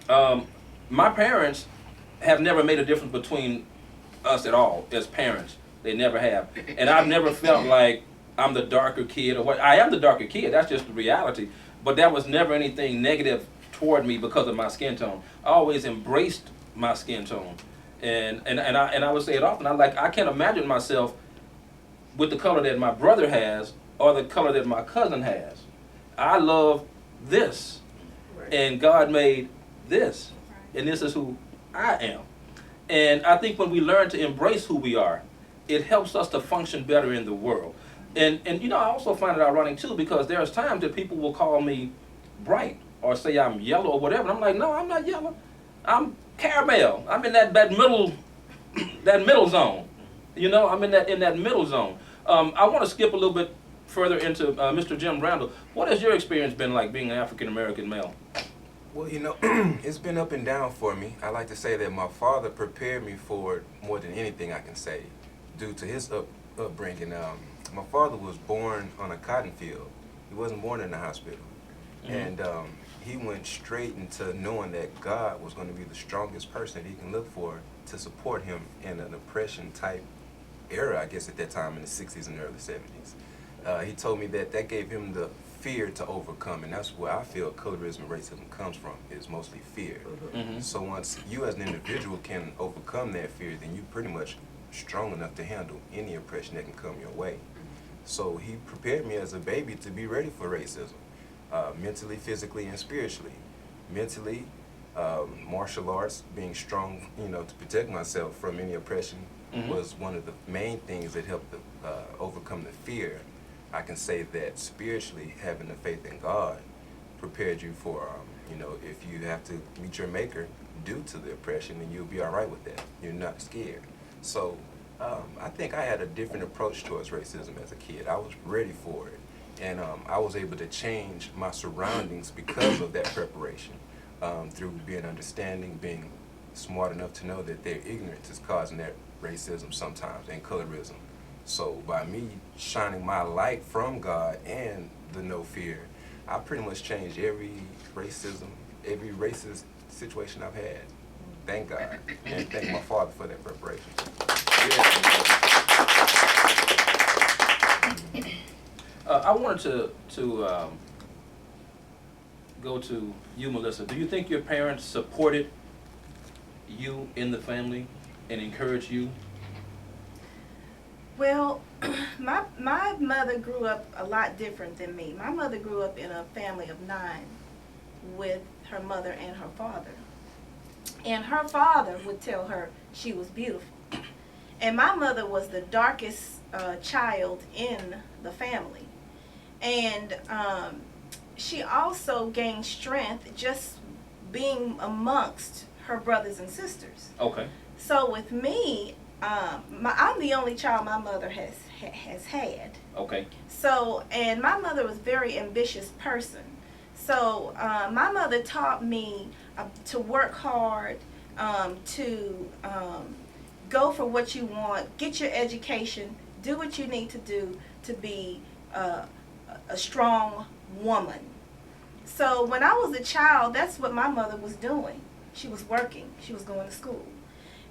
S8: My parents have never made a difference between us at all as parents. They never have. And I've never felt like I'm the darker kid or what. I am the darker kid. That's just the reality. But that was never anything negative toward me because of my skin tone. I always embraced my skin tone. And I would say it often. I can't imagine myself with the color that my brother has or the color that my cousin has. I love this. And God made this. And this is who I am. And I think when we learn to embrace who we are, it helps us to function better in the world. And I also find it ironic too, because there's times that people will call me bright or say I'm yellow or whatever. And I'm like, no, I'm not yellow. I'm caramel. I'm in that middle zone. I'm in that middle zone. I want to skip a little bit further into Mr. Jim Randall. What has your experience been like being an African American male?
S3: Well, it's been up and down for me. I like to say that my father prepared me for it more than anything I can say, due to his upbringing. My father was born on a cotton field. He wasn't born in the hospital. And he went straight into knowing that God was going to be the strongest person that he can look for to support him in an oppression type era, I guess at that time in the 60s and early 70s. He told me that gave him the fear to overcome, and that's where I feel colorism and racism comes from, is mostly fear. So once you as an individual can overcome that fear, then you're pretty much strong enough to handle any oppression that can come your way. So he prepared me as a baby to be ready for racism, mentally, physically, and spiritually. Mentally, martial arts, being strong, to protect myself from any oppression was one of the main things that helped overcome the fear. I can say that spiritually, having the faith in God prepared you for, if you have to meet your maker due to the oppression, then you'll be all right with that. You're not scared. So I think I had a different approach towards racism as a kid. I was ready for it. And I was able to change my surroundings because of that preparation, through being understanding, being smart enough to know that their ignorance is causing that racism sometimes and colorism. So by me shining my light from God and the no fear, I pretty much changed every racist situation I've had. Thank God, and thank my father for that preparation.
S8: I wanted to go to you, Melissa. Do you think your parents supported you in the family and encouraged you?
S4: Well, my mother grew up a lot different than me. My mother grew up in a family of 9 with her mother and her father. And her father would tell her she was beautiful. And my mother was the darkest child in the family. And she also gained strength just being amongst her brothers and sisters.
S8: Okay.
S4: So with me, I'm the only child my mother has had.
S8: Okay.
S4: So, and my mother was a very ambitious person. So my mother taught me to work hard, to go for what you want, get your education, do what you need to do to be a strong woman. So when I was a child, that's what my mother was doing. She was working, she was going to school,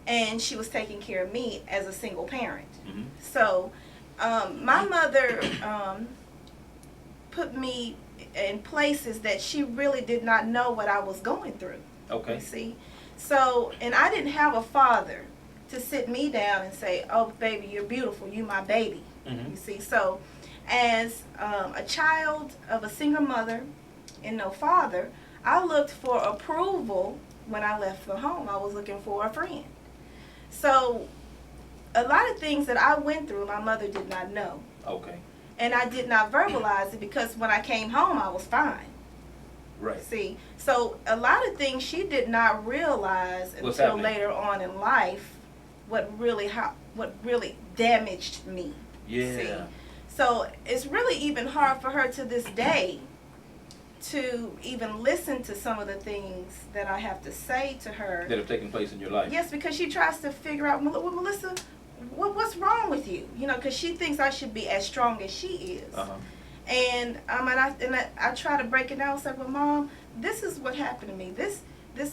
S4: and she was taking care of me as a single parent.
S8: Mm-hmm.
S4: So my mother put me in places that she really did not know what I was going through.
S8: Okay.
S4: You see? So, and I didn't have a father to sit me down and say, oh, baby, you're beautiful, you my baby.
S8: Mm-hmm.
S4: You see? So, as a child of a single mother and no father, I looked for approval when I left the home. I was looking for a friend. So, a lot of things that I went through, my mother did not know.
S8: Okay.
S4: And I did not verbalize it because when I came home, I was fine.
S8: Right.
S4: See, so a lot of things she did not realize until later on in life what really damaged me.
S8: Yeah.
S4: See? So it's really even hard for her to this day to even listen to some of the things that I have to say to her.
S8: That have taken place in your life.
S4: Yes, because she tries to figure out, well, Melissa, what's wrong with you? You know, because she thinks I should be as strong as she is.
S8: Uh-huh.
S4: And I try to break it down. It's like, well, Mom, this is what happened to me. This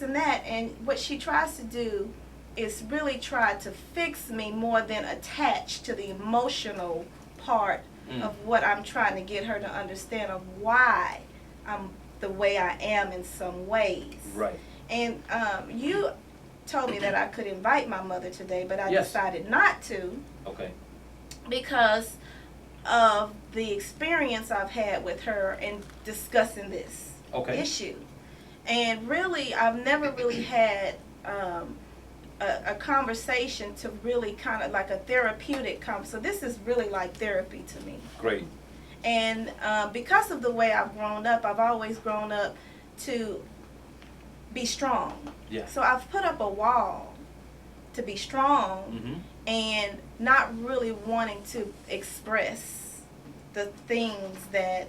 S4: and that. And what she tries to do is really try to fix me more than attach to the emotional part of what I'm trying to get her to understand of why I'm the way I am in some ways.
S8: Right.
S4: And you told me that I could invite my mother today, but I decided not to.
S8: Okay.
S4: Because of the experience I've had with her in discussing this issue. And really, I've never really had a conversation to really kind of like a therapeutic conversation. So this is really like therapy to me.
S8: Great.
S4: And because of the way I've grown up, I've always grown up to be strong.
S8: Yeah.
S4: So I've put up a wall to be strong and not really wanting to express the things that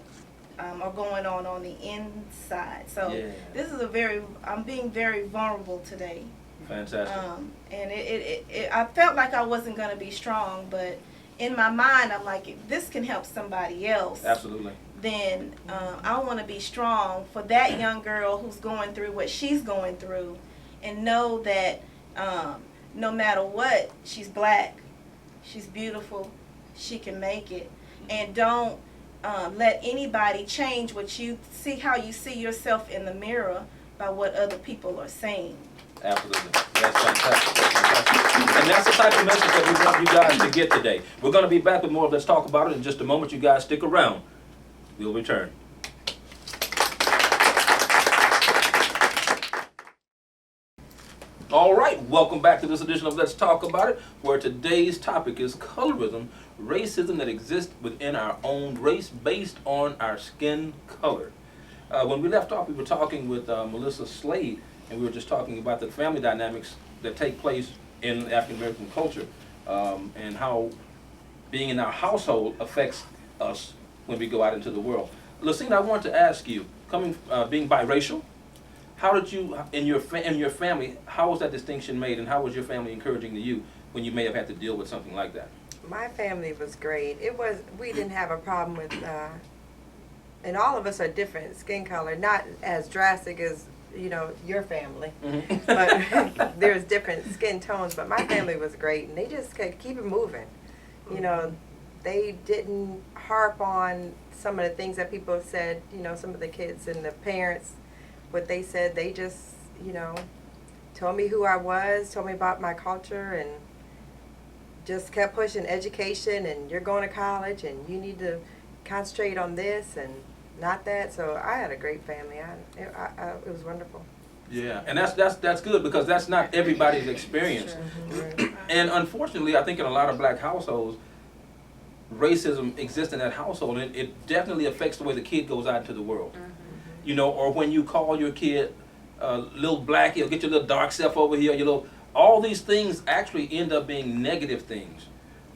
S4: are going on the inside. So this is I'm being very vulnerable today.
S8: Fantastic.
S4: And I felt like I wasn't going to be strong, but in my mind, I'm like, if this can help somebody else,
S8: absolutely,
S4: then I want to be strong for that young girl who's going through what she's going through, and know that no matter what, she's black, she's beautiful, she can make it. And don't let anybody change what you see, how you see yourself in the mirror by what other people are saying.
S8: Absolutely. That's fantastic. That's fantastic. And that's the type of message that we want you guys to get today. We're going to be back with more of Let's Talk About It in just a moment. You guys stick around. We'll return. All right, welcome back to this edition of Let's Talk About It, where today's topic is colorism, racism that exists within our own race based on our skin color. When we left off, we were talking with Melissa Slade, and we were just talking about the family dynamics that take place in African American culture, and how being in our household affects us when we go out into the world. Lucina, I want to ask you, being biracial, how did you, in your family, how was that distinction made, and how was your family encouraging to you when you may have had to deal with something like that?
S9: My family was great. We didn't have a problem with, and all of us are different skin color, not as drastic as your family, but there's different skin tones. But my family was great, and they just kept keep it moving. They didn't harp on some of the things that people said. Some of the kids and the parents, what they said. They just, told me who I was, told me about my culture, and just kept pushing education. And you're going to college, and you need to concentrate on this and not that. So I had a great family. It was wonderful.
S8: Yeah, and that's good, because that's not everybody's experience.
S9: Sure.
S8: And unfortunately, I think in a lot of black households, racism exists in that household, and it definitely affects the way the kid goes out into the world. Or when you call your kid little blackie, or get your little dark self over here, your little, all these things actually end up being negative things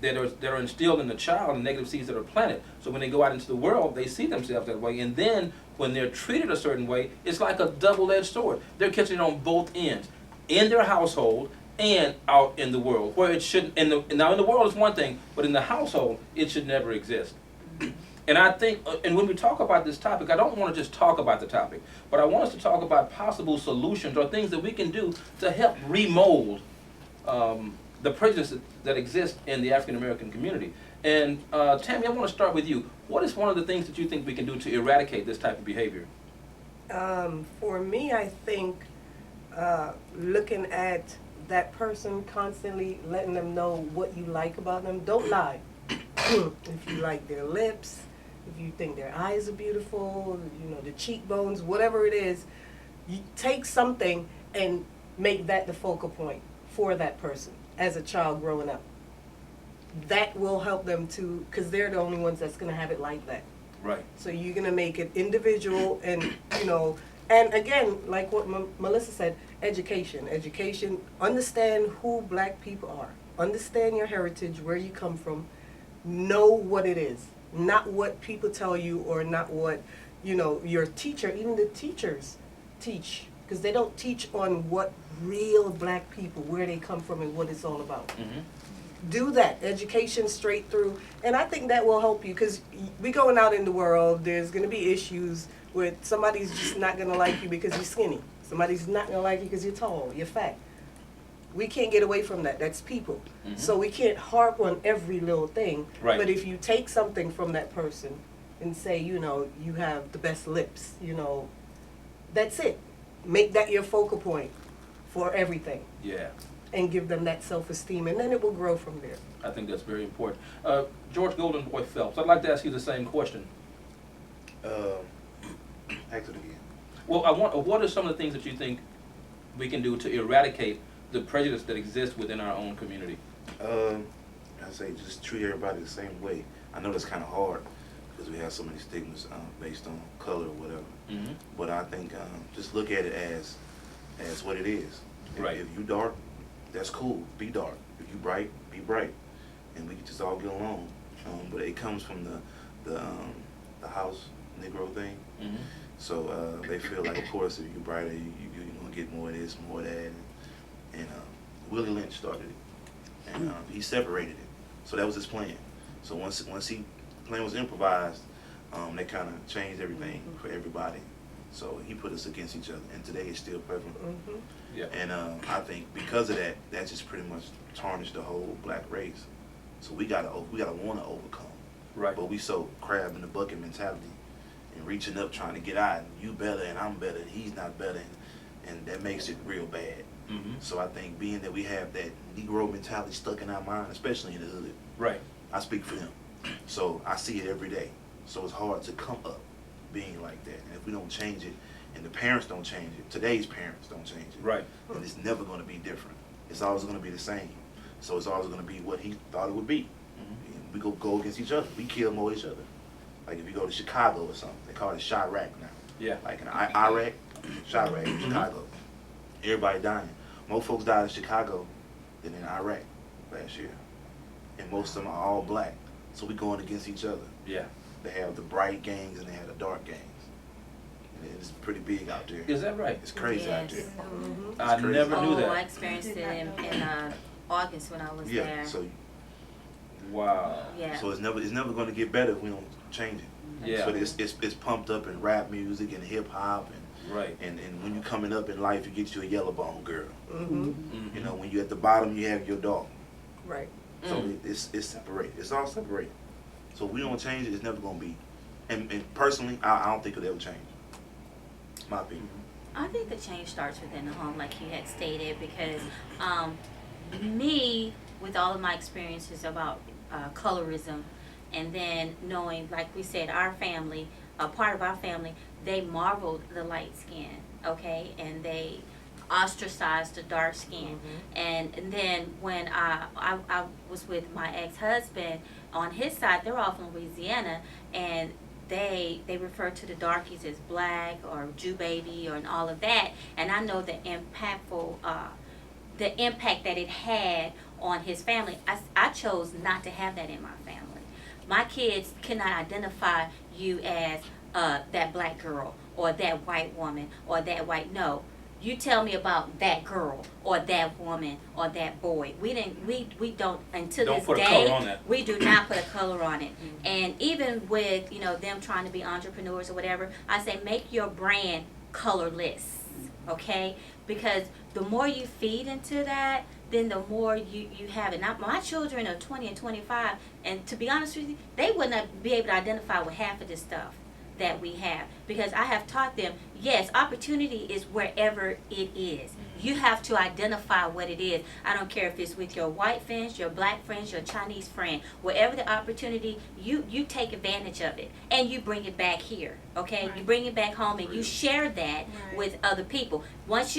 S8: that are instilled in the child, and negative seeds that are planted. So when they go out into the world, they see themselves that way, and then when they're treated a certain way, it's like a double-edged sword. They're catching it on both ends, in their household and out in the world, where it shouldn't. Now in the world is one thing, but in the household, it should never exist. And I think, and when we talk about this topic, I don't want to just talk about the topic, but I want us to talk about possible solutions or things that we can do to help remold the prejudice that exists in the African American community. And Tammy, I want to start with you. What is one of the things that you think we can do to eradicate this type of behavior?
S2: For me, I think looking at that person, constantly letting them know what you like about them. Don't lie. If you like their lips, if you think their eyes are beautiful, the cheekbones, whatever it is, you take something and make that the focal point for that person as a child growing up. That will help them to, because they're the only ones that's going to have it like that.
S8: Right.
S2: So you're going to make it individual and, and again, like what Melissa said, education. Understand who black people are. Understand your heritage, where you come from. Know what it is. Not what people tell you, or not what, your teacher, even the teachers teach. Because they don't teach on what real black people, where they come from and what it's all about. Mm-hmm. Do that, education straight through. And I think that will help you, because we going out in the world, there's going to be issues with somebody's just not going to like you because you're skinny. Somebody's not going to like you because you're tall, you're fat. We can't get away from that. That's people. Mm-hmm. So we can't harp on every little thing.
S8: Right.
S2: But if you take something from that person and say, you have the best lips, that's it. Make that your focal point for everything.
S8: Yeah.
S2: And give them that self-esteem, and then it will grow from there.
S8: I think that's very important. George Golden Boy Phelps, I'd like to ask you the same question.
S6: Ask it again.
S8: Well, what are some of the things that you think we can do to eradicate the prejudice that exists within our own community?
S6: I say just treat everybody the same way. I know that's kind of hard because we have so many stigmas based on color or whatever. Mm-hmm. But I think just look at it as what it is.
S8: Right.
S6: If you dark, that's cool. Be dark. If you bright, be bright, and we can just all get along. But it comes from the house Negro thing. Mm-hmm. So they feel like, of course, if you're brighter, you're gonna get more of this, more of that. And Willie Lynch started it, and he separated it. So that was his plan. So once the plan was improvised, they kind of changed everything for everybody. So he put us against each other, and today it's still prevalent. Mm-hmm. Yeah. And I think because of that, that just pretty much tarnished the whole black race. So we gotta want to overcome.
S8: Right.
S6: But we so crab in the bucket mentality, and reaching up trying to get out, and you better and I'm better and he's not better, and that makes it real bad. Mm-hmm. So I think being that we have that Negro mentality stuck in our mind, especially in the hood.
S8: Right.
S6: I speak for him. So I see it every day. So it's hard to come up being like that. And if we don't change it, and the parents don't change it, today's parents don't change it,
S8: right,
S6: then it's never going to be different. It's always going to be the same. So it's always going to be what he thought it would be. Mm-hmm. We go against each other. We kill more each other. Like if you go to Chicago or something, they call it Chirac now.
S8: Yeah.
S6: Like in Iraq, Chirac, Chicago. Everybody dying. More folks died in Chicago than in Iraq last year. And most of them are all black. So we going against each other.
S8: Yeah.
S6: They have the bright gangs and they have the dark gangs. And it's pretty big out there.
S8: Is that right?
S6: It's crazy out there.
S2: Mm-hmm.
S8: I never knew that.
S1: I experienced it in August when I was there.
S6: Yeah, so
S8: wow.
S1: Yeah.
S6: So it's never going to get better if we don't change it.
S8: Yeah.
S6: So it's pumped up in rap music and hip hop and
S8: right.
S6: And when you're coming up in life, you get you a yellow bone girl.
S2: Mm-hmm. Mm-hmm.
S6: You know, when you're at the bottom, you have your dog.
S2: Right.
S6: So it's separated. It's all separated. So if we don't change it, it's never going to be. And personally, I don't think it'll ever change. My opinion.
S1: I think the change starts within the home, like you had stated, because me, with all of my experiences about colorism, and then knowing, like we said, our family, a part of our family, they marveled the light skin, okay, and they ostracized the dark skin. Mm-hmm. And then when I was with my ex-husband, on his side, they're all from Louisiana, and they refer to the darkies as black or Jew baby or and all of that, and I know the impact that it had on his family. I chose not to have that in my family. My kids cannot identify you as that black girl or that white woman or that white. No, you tell me about that girl or that woman or that boy. We don't until
S8: Don't
S1: this
S8: put a color on
S1: day
S8: that.
S1: we do not put a color on it. And even with them trying to be entrepreneurs or whatever, I say make your brand colorless, okay? Because the more you feed into that, then the more you have it. Now, my children are 20 and 25, and to be honest with you, they would not be able to identify with half of this stuff that we have, because I have taught them, yes, opportunity is wherever it is. You have to identify what it is. I don't care if it's with your white friends, your black friends, your Chinese friend. Wherever the opportunity, you take advantage of it and you bring it back here, okay?
S4: Right.
S1: You bring it back home and you share that
S4: Right.
S1: with other people. Once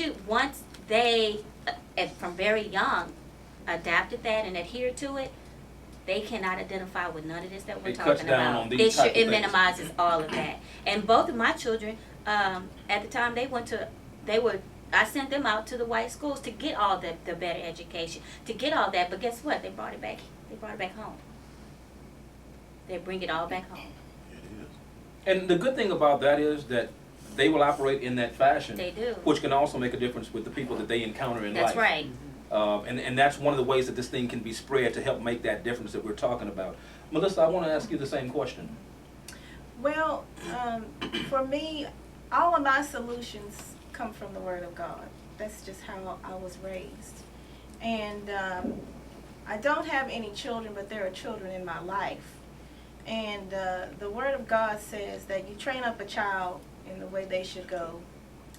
S1: they, from very young, adapted that and adhered to it, they cannot identify with none of this that we're
S8: It
S1: talking
S8: cuts down
S1: about.
S8: on these type of
S1: It
S8: things.
S1: minimizes all of that. And both of my children, at the time I sent them out to the white schools to get all the better education, to get all that. But guess what? They brought it back. They brought it back home. They bring it all back home.
S6: It is.
S8: And the good thing about that is that they will operate in that fashion.
S1: They do.
S8: Which can also make a difference with the people that they encounter in
S1: That's
S8: life.
S1: right.
S8: And that's one of the ways that this thing can be spread to help make that difference that we're talking about. Melissa, I want to ask you the same question.
S4: Well, for me, all of my solutions come from the Word of God. That's just how I was raised. And I don't have any children, but there are children in my life. And the Word of God says that you train up a child in the way they should go,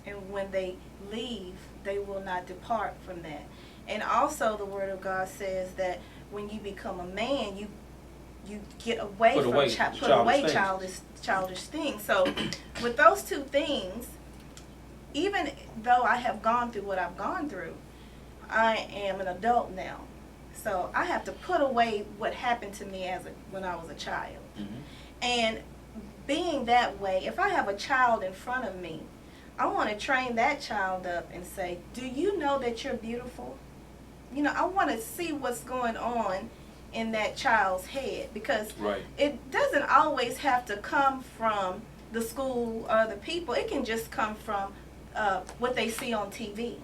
S4: and when they leave, they will not depart from that. And also the Word of God says that when you become a man, you get away
S8: Put
S4: from
S8: away
S4: childish things. So with those two things, even though I have gone through what I've gone through, I am an adult now. So I have to put away what happened to me when I was a child.
S8: Mm-hmm.
S4: And being that way, if I have a child in front of me, I want to train that child up and say, do you know that you're beautiful? I want to see what's going on in that child's head, because
S8: Right.
S4: it doesn't always have to come from the school or the people. It can just come from what they see on TV,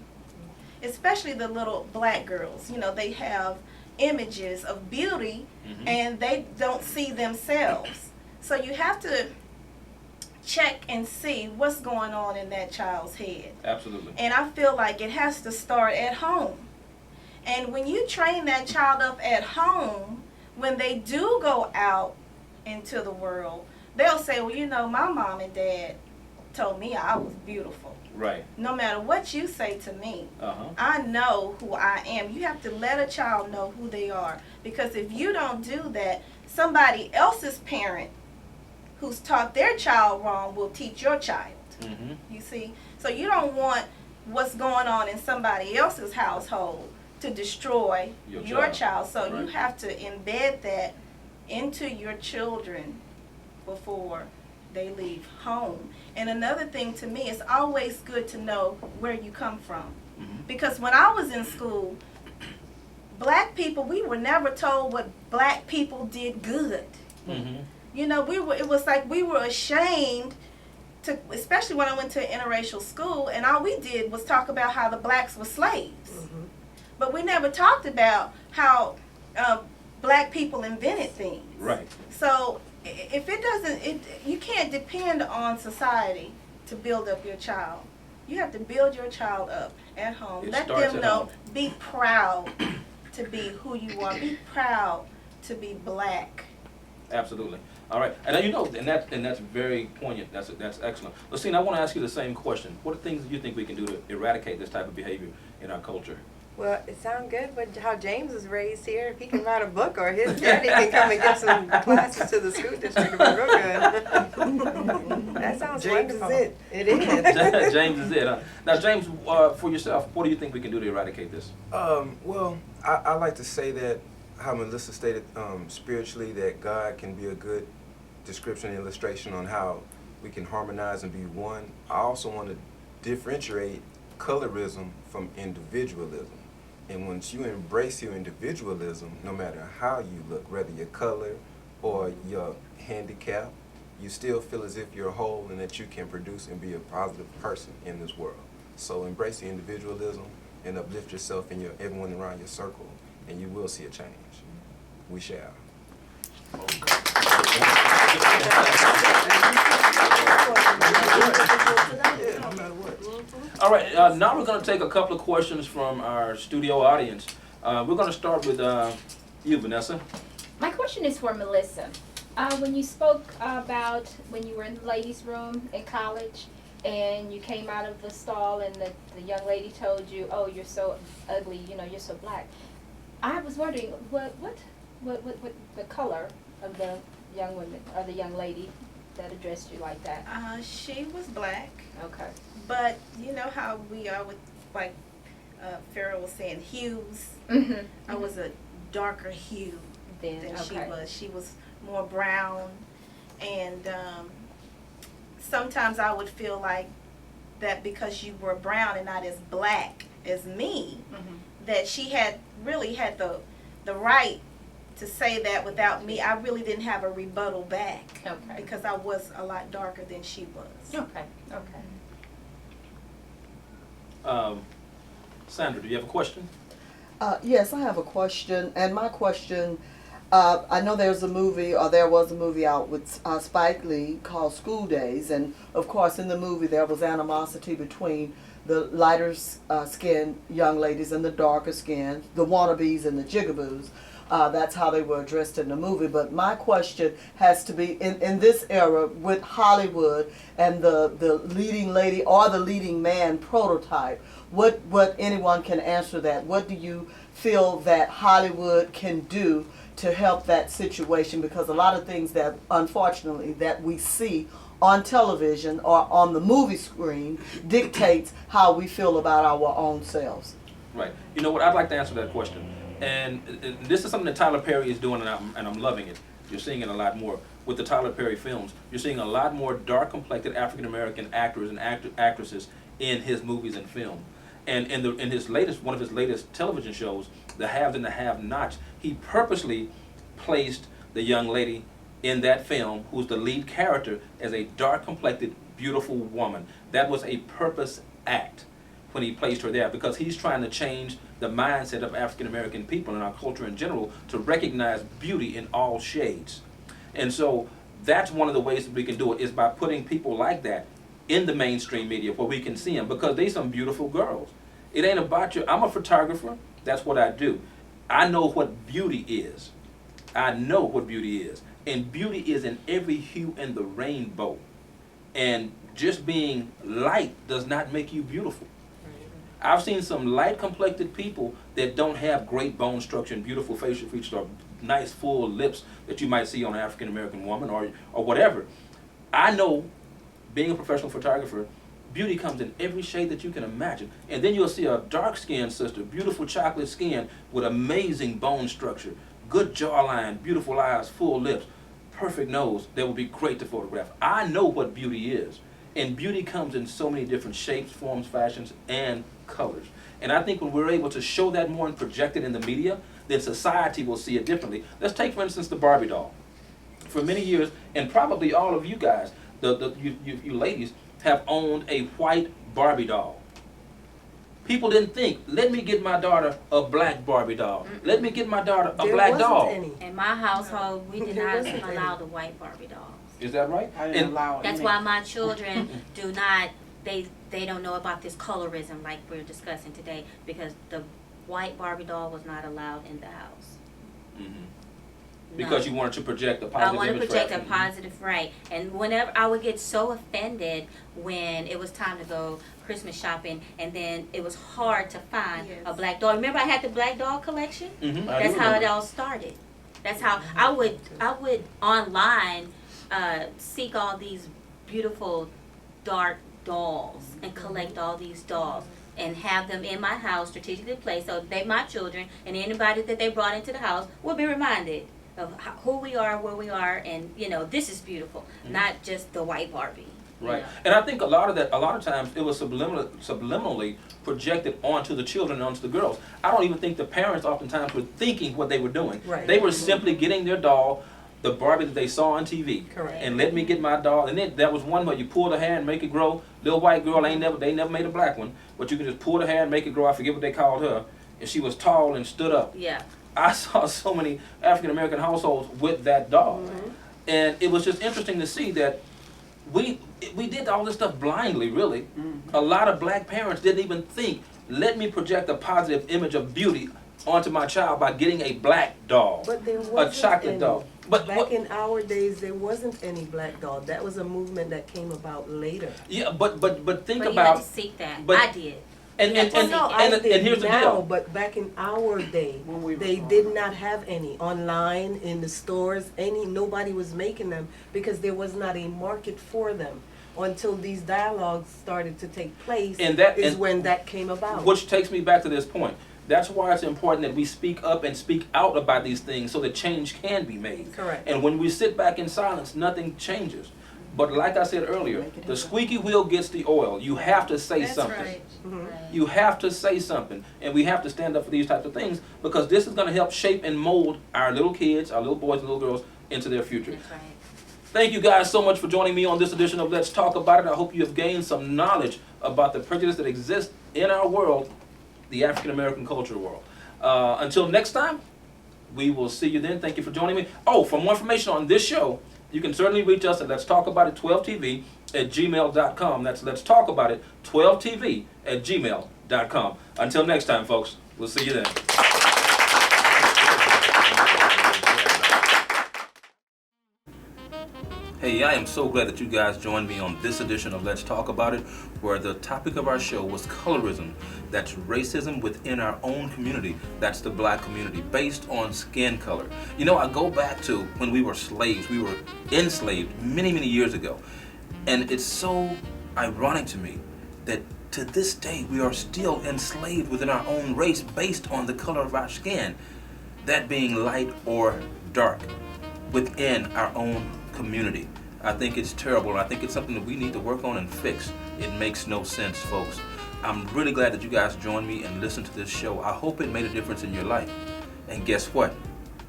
S4: especially the little black girls. They have images of beauty,
S8: Mm-hmm.
S4: and they don't see themselves. So you have to check and see what's going on in that child's head.
S8: Absolutely.
S4: And I feel like it has to start at home. And when you train that child up at home, when they do go out into the world, they'll say, well, my mom and dad told me I was beautiful.
S8: Right.
S4: No matter what you say to me,
S8: Uh-huh.
S4: I know who I am. You have to let a child know who they are. Because if you don't do that, somebody else's parent who's taught their child wrong will teach your child.
S8: Mm-hmm.
S4: You see? So you don't want what's going on in somebody else's household to destroy your child. So you
S8: Right.
S4: have to embed that into your children before they leave home. And another thing to me, it's always good to know where you come from.
S8: Mm-hmm.
S4: Because when I was in school, black people, we were never told what black people did good.
S8: Mm-hmm.
S4: It was like we were ashamed to, especially when I went to an interracial school, and all we did was talk about how the blacks were slaves.
S2: Mm-hmm.
S4: But we never talked about how black people invented things.
S8: Right.
S4: So if it doesn't, you can't depend on society to build up your child. You have to build your child up at home.
S8: It
S4: Let
S8: starts
S4: them
S8: at
S4: know,
S8: home.
S4: be proud to be who you are. Be proud to be black.
S8: Absolutely. All right. And that's very poignant. That's excellent. Lucina, I want to ask you the same question. What are things that you think we can do to eradicate this type of behavior in our culture?
S9: Well, it sounds good with how James was raised here. If he can write a book, or his daddy can come and give some classes to the school district, it'll be real good. That sounds
S2: James
S9: wonderful.
S2: is it.
S9: It is.
S8: James is it. Huh? Now, James, for yourself, what do you think we can do to eradicate this?
S3: Well, I like to say that how Melissa stated spiritually that God can be a good description and illustration on how we can harmonize and be one, I also want to differentiate colorism from individualism. And once you embrace your individualism, no matter how you look, whether your color or your handicap, you still feel as if you're whole and that you can produce and be a positive person in this world. So embrace your individualism and uplift yourself and everyone around your circle, and you will see a change. We shall.
S8: All right, now we're going to take a couple of questions from our studio audience. We're going to start with you, Vanessa.
S10: My question is for Melissa. When you spoke about when you were in the ladies' room in college and you came out of the stall and the young lady told you, "Oh, you're so ugly, you know, you're so black." I was wondering what the color of the young woman or the young lady that addressed you like that.
S4: She was black,
S10: Okay.
S4: but you know how we are with, like Ferrell was saying, hues.
S10: Mm-hmm.
S4: I was a darker hue
S10: Then
S4: than
S10: okay.
S4: she was. She was more brown, and sometimes I would feel like that because you were brown and not as black as me, that she had really had the right to say that without me. I really didn't have a rebuttal back.
S10: Okay.
S4: Because I was a lot darker than she was.
S10: Okay. Okay.
S8: Sandra, do you have a question?
S11: Yes, I have a question, and my question, I know there was a movie out with Spike Lee called School Days, and of course in the movie there was animosity between the lighter skinned young ladies and the darker skinned, the wannabes and the jigaboos. That's how they were addressed in the movie. But my question has to be, in this era with Hollywood and the leading lady or the leading man prototype, what anyone can answer that. What do you feel that Hollywood can do to help that situation? Because a lot of things that, unfortunately, that we see on television or on the movie screen dictates how we feel about our own selves.
S8: Right. You know what? I'd like to answer that question. And this is something that Tyler Perry is doing, and I'm loving it. You're seeing it a lot more with the Tyler Perry films. You're seeing a lot more dark-complected African-American actors and actresses in his movies and film. And in his latest, one of his latest television shows, The Haves and the Have-Nots, he purposely placed the young lady in that film, who's the lead character, as a dark-complected, beautiful woman. That was a purpose act when he placed her there, because he's trying to change the mindset of African-American people and our culture in general to recognize beauty in all shades. And so that's one of the ways that we can do it, is by putting people like that in the mainstream media where we can see them, because they're some beautiful girls. It ain't about you. I'm a photographer. That's what I do. I know what beauty is. I know what beauty is. And beauty is in every hue in the rainbow. And just being light does not make you beautiful. I've seen some light-complected people that don't have great bone structure and beautiful facial features or nice full lips that you might see on an African-American woman or whatever. I know, being a professional photographer, beauty comes in every shade that you can imagine. And then you'll see a dark-skinned sister, beautiful chocolate skin with amazing bone structure, good jawline, beautiful eyes, full lips, perfect nose that would be great to photograph. I know what beauty is. And beauty comes in so many different shapes, forms, fashions, and colors. And I think when we're able to show that more and project it in the media, then society will see it differently. Let's take, for instance, the Barbie doll. For many years, and probably all of you guys, you ladies, have owned a white Barbie doll. People didn't think, let me get my daughter a black Barbie doll. Let me get my daughter a black doll.
S1: In my household, we did not allow the white Barbie dolls.
S8: Is that right?
S5: I didn't allow it.
S1: That's why my children do not, they don't know about this colorism like we're discussing today, because the white Barbie doll was not allowed in the house.
S8: Mm-hmm. Because you wanted to project a positive image.
S1: I wanted to project a positive, right. And whenever I would get so offended when it was time to go Christmas shopping, and then it was hard to find a black doll. Remember I had the black doll collection?
S8: Mm-hmm.
S1: That's how it all started. That's how I would online seek all these beautiful dark dolls and collect all these dolls and have them in my house strategically placed so they, my children, and anybody that they brought into the house would be reminded of who we are, where we are, and this is beautiful, not just the white Barbie.
S8: Right. And I think a lot of times it was subliminally projected onto the children and onto the girls. I don't even think the parents oftentimes were thinking what they were doing.
S2: Right.
S8: They were simply getting their doll, the Barbie that they saw on TV.
S2: Correct.
S8: And let me get my doll. And then that was one where you pull the hair and make it grow. Little white girl they never made a black one, but you can just pull the hair and make it grow. I forget what they called her. And she was tall and stood up.
S1: Yeah.
S8: I saw so many African American households with that doll. And it was just interesting to see that we did all this stuff blindly, really. A lot of black parents didn't even think, let me project a positive image of beauty onto my child by getting a black doll,
S2: But there wasn't
S8: a chocolate
S2: any.
S8: doll. But
S2: Back in our days, there wasn't any black doll. That was a movement that came about later.
S8: yeah, but think
S1: But you had
S8: about
S1: to seek that.
S8: but-
S1: I did.
S8: and
S1: Yeah, well, no,
S8: and here's the
S2: now,
S8: deal.
S2: but back in our day,
S11: When we were
S2: they
S11: growing
S2: did not have any online in the stores. Nobody was making them because there was not a market for them until these dialogues started to take place.
S8: And that
S2: is
S8: and
S2: when that came about.
S8: Which takes me back to this point. That's why it's important that we speak up and speak out about these things so that change can be made.
S2: Correct.
S8: And when we sit back in silence, nothing changes. But like I said earlier, the squeaky wheel gets the oil. You have to say something. You have to say something. And we have to stand up for these types of things because this is going to help shape and mold our little kids, our little boys and little girls into their future.
S1: That's right.
S8: Thank you guys so much for joining me on this edition of Let's Talk About It. I hope you have gained some knowledge about the prejudice that exists in our world, the African American culture world. Until next time, we will see you then. Thank you for joining me. Oh, for more information on this show, you can certainly reach us at Let's Talk About It 12TV at gmail.com. That's Let's Talk About It 12TV at gmail.com. Until next time, folks, we'll see you then. Hey, I am so glad that you guys joined me on this edition of Let's Talk About It, where the topic of our show was colorism. That's racism within our own community. That's the black community, based on skin color. You know, I go back to when we were slaves. We were enslaved many, many years ago. And it's so ironic to me that to this day we are still enslaved within our own race based on the color of our skin. That being light or dark within our own community. I think it's terrible, and I think it's something that we need to work on and fix. It makes no sense, folks. I'm really glad that you guys joined me and listened to this show. I hope it made a difference in your life. And guess what?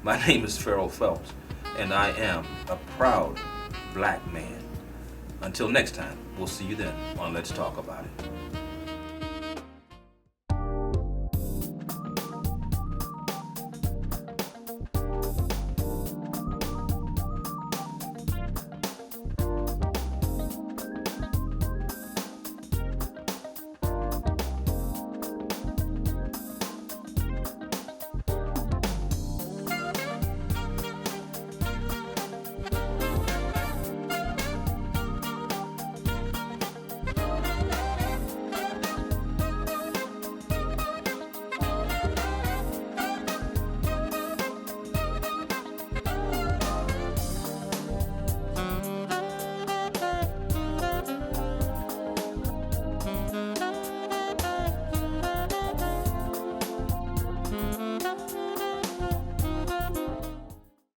S8: My name is Ferrell Phelps, and I am a proud black man. Until next time, we'll see you then on Let's Talk About It.